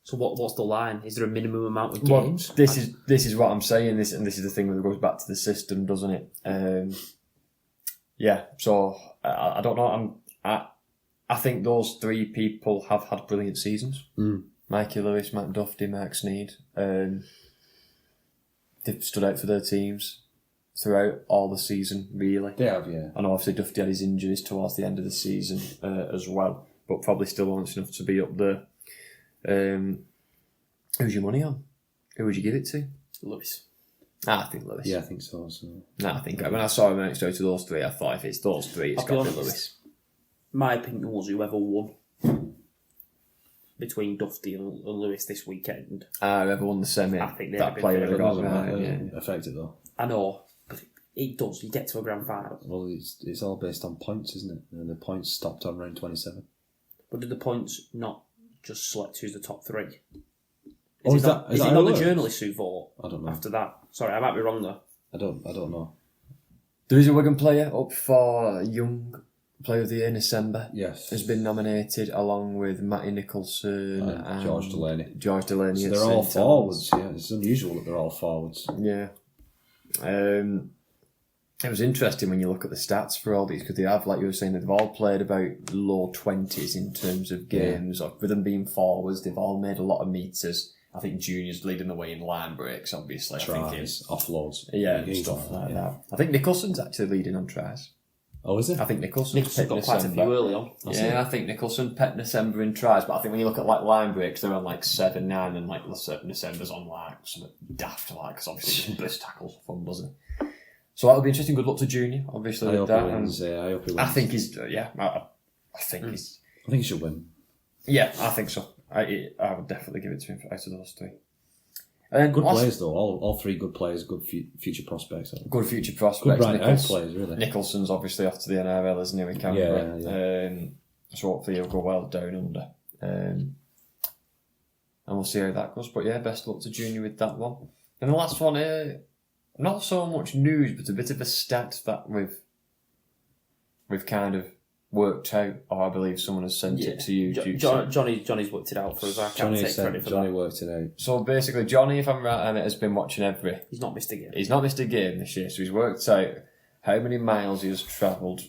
So what's the line? Is there a minimum amount of games? Well, this is what I'm saying. This is the thing that goes back to the system, doesn't it? Yeah. So I don't know. I think those three people have had brilliant seasons. Mikey Lewis, Matt Duffy, Mark Sneed. They've stood out for their teams throughout all the season, really. They have, yeah. I know obviously Duffy had his injuries towards the end of the season as well, but probably still honest enough to be up there. Who's your money on? Who would you give it to? Lewis. I think Lewis. Yeah, I think so. I think when I saw him next to those three, I thought if it's those three, it's I'll be got to be honest. Lewis. My opinion was whoever won between Duffy and Lewis this weekend. Whoever won the semi, I think they'd that have been player favourite, got Doesn't right. matter, Yeah. doesn't affect it though. I know, but it does. You get to a grand final. Well, it's all based on points, isn't it? And the points stopped on round 27. But did the points not just select who's the top three? Oh, Is it not how it the works? journalists who vote I don't know. after that? Sorry, I might be wrong there. I don't know. There is a Wigan player up for Young Player of the Year in December. Yes. Has been nominated along with Matty Nicholson and George Delaney. George Delaney. So at they're all St. forwards. Yeah, it's unusual that they're all forwards. Yeah. It was interesting when you look at the stats for all these, because they have, like you were saying, they've all played about low 20s in terms of games. With them being forwards, they've all made a lot of meters. I think Junior's leading the way in line breaks, obviously. Tries, offloads. Yeah, Things stuff like yeah. that. I think Nicholson's actually leading on tries. Oh, is it? I think Nicholson's Nicholson got quite a few early on. Yeah, I think Nicholson, Pet December in tries, but I think when you look at like line breaks, they're on like 7-9, and like December's on like something daft, like, because obviously just burst tackles for fun, doesn't it? So that'll be interesting. Good luck to Junior, obviously. I with hope that. he wins. I hope he wins. I think he's I think he's I think he should win. I think so. I would definitely give it to him out of those three. And then Good players though. All three good players. Good future prospects. Good future prospects. Good right out players, really. Nicholson's obviously off to the NRL, isn't he? We can't. Yeah. So hopefully he'll go well down under. And we'll see how that goes. But yeah, best of luck to Junior with that one. And the last one here, not so much news, but a bit of a stat that we've kind of worked out, or I believe someone has sent it to you. Johnny's worked it out for us. I can't take credit for Johnny that. worked it out. So basically, Johnny, if I'm right on it, has been watching He's not missed a game. He's not missed a game this year, so he's worked out how many miles he has travelled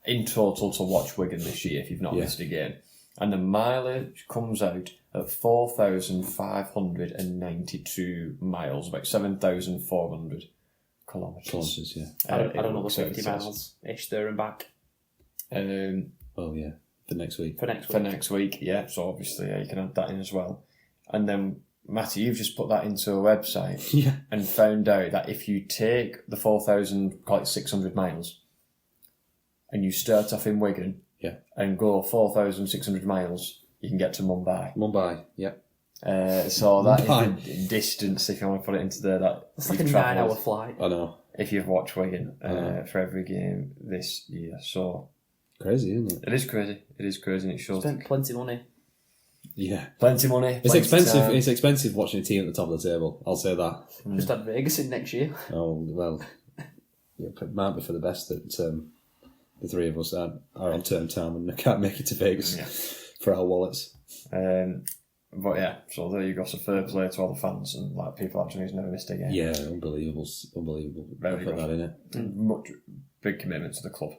in total to watch Wigan this year if you've not missed a game. And the mileage comes out at 4,592 miles, about 7,400 kilometres. Yeah. I don't know, 50 miles-ish there and back. Well, yeah, for next week. For next week, yeah. So obviously you can add that in as well. And then, Matty, you've just put that into a website and found out that if you take the 4,600 miles and you start off in Wigan and go 4,600 miles, you can get to Mumbai. So that is the distance, if you want to put it into there. It's like a 9-hour flight. I know. If you've watched Wigan for every game this year. So crazy, isn't it? It is crazy. It is crazy, and it shows. Spent plenty of money. Yeah, plenty of money. It's expensive. It's expensive watching a team at the top of the table. I'll say that. Just had Vegas in next year. Oh well, it might be for the best that the three of us are on term time and can't make it to Vegas for our wallets. But yeah, so there you go. So fair play to all the fans and like people actually who's never missed a game. Yeah, unbelievable. Very put good. that in it. Much big commitment to the club.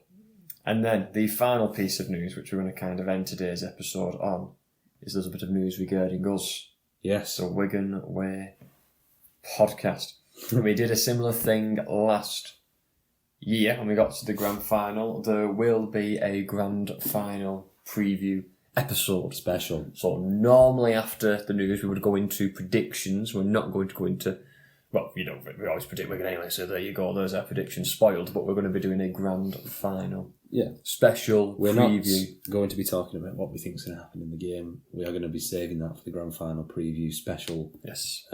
And then the final piece of news, which we're going to kind of end today's episode on, is there's a bit of news regarding us. Yes. The Wigan Way podcast. We did a similar thing last year when we got to the grand final. There will be a grand final preview episode. Special. So normally after the news we would go into predictions. We're not going to go into... Well, we always predict Wigan anyway, so there you go. There's our prediction spoiled, but we're going to be doing a grand final. Yeah. Special We're preview. not going to be talking about what we think is going to happen in the game. We are going to be saving that for the grand final preview special. Yes.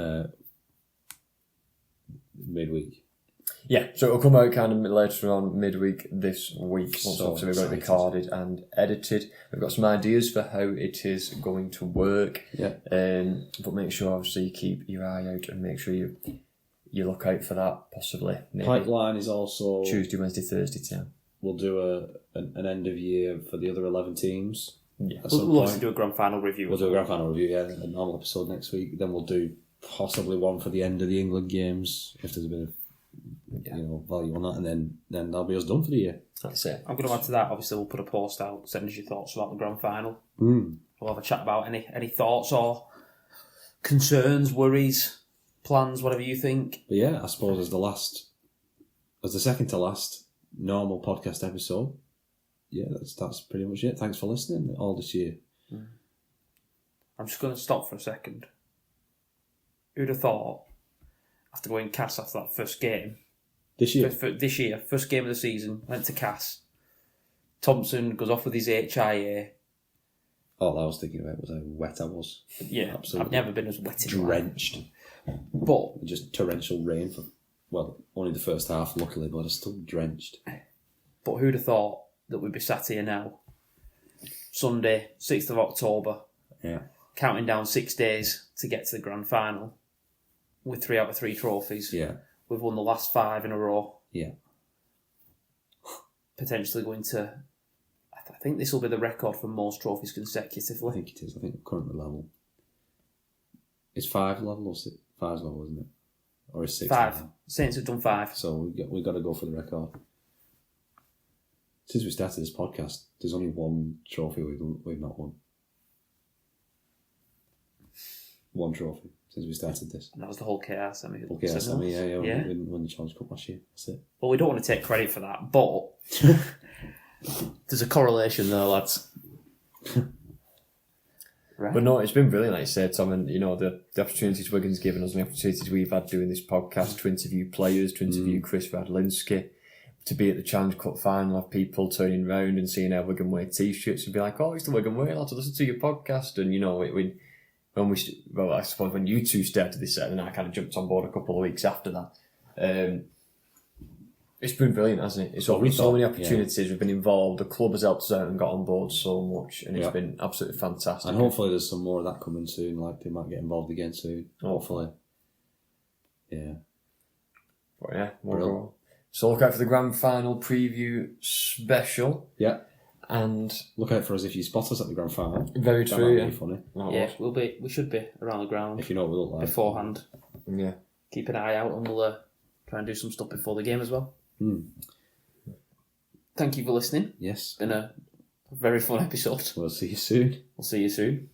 Midweek. Yeah, so it'll come out kind of later on midweek this week. Once So obviously we've got it recorded and edited. We've got some ideas for how it is going to work. Yeah. But make sure obviously you keep your eye out and make sure you look out for that possibly. Maybe Pipeline is also Tuesday, Wednesday, Thursday time. We'll do an end of year for the other 11 teams. Yeah. We'll also do a grand final review. We'll do a grand final review, a normal episode next week. Then we'll do possibly one for the end of the England games if there's a bit of value on that, and then that'll be us done for the year. That's it. I'm going to add to that. Obviously, we'll put a post out. Send us your thoughts about the grand final. Mm. We'll have a chat about any thoughts or concerns, worries, plans, whatever you think. But yeah, I suppose as the second to last normal podcast episode, yeah, that's pretty much it. Thanks for listening all this year. I'm just going to stop for a second. Who'd have thought, after going Cass after that first game, This year? this year, first game of the season, went to Cass. Thompson goes off with his HIA. All I was thinking about was how wet I was. Yeah, Absolutely. I've never been as wet in my life. Drenched. But Just torrential rain for, only the first half, luckily, but I was still drenched. But who'd have thought that we'd be sat here now, Sunday, 6th of October, Yeah. counting down 6 days to get to the grand final, with 3 out of 3 trophies. Yeah. We've won the last 5 in a row. Yeah. Potentially going to... I think this will be the record for most trophies consecutively. I think it is. I think current level. Is 5 level or 6? 5's level, isn't it? Or is 6 5. level? Saints have done 5. So we've got to go for the record. Since we started this podcast, there's only one trophy we've not won. One trophy since we started this. And that was the whole KR semi. Okay, that's me. Yeah. Yeah. We won the Challenge Cup last year. That's it. Well, we don't want to take credit for that, but there's a correlation there, lads. Right. But no, it's been brilliant, like you said, Tom, and the opportunities Wigan's given us and the opportunities we've had doing this podcast to interview players, to interview Chris Radlinski, to be at the Challenge Cup final, have people turning round and seeing our Wigan Way t-shirts and be like, oh, it's the Wigan Way, lads, listen to your podcast. And, I suppose when you two started this set, and I kind of jumped on board a couple of weeks after that. It's been brilliant, hasn't it? It's opened so many opportunities. We've been involved. The club has helped us out and got on board so much, and it's been absolutely fantastic. And hopefully there's some more of that coming soon. Like they might get involved again soon. Hopefully. Yeah. But yeah, we'll go. So look out for the grand final preview special. Yeah. And look out for us if you spot us at the grand final. Very that true. Might be funny. Yeah, we should be around the ground. If you know what we look like beforehand. Yeah. Keep an eye out, and we'll try and do some stuff before the game as well. thank you for listening. Yes. It's been a very fun episode. We'll see you soon. We'll see you soon.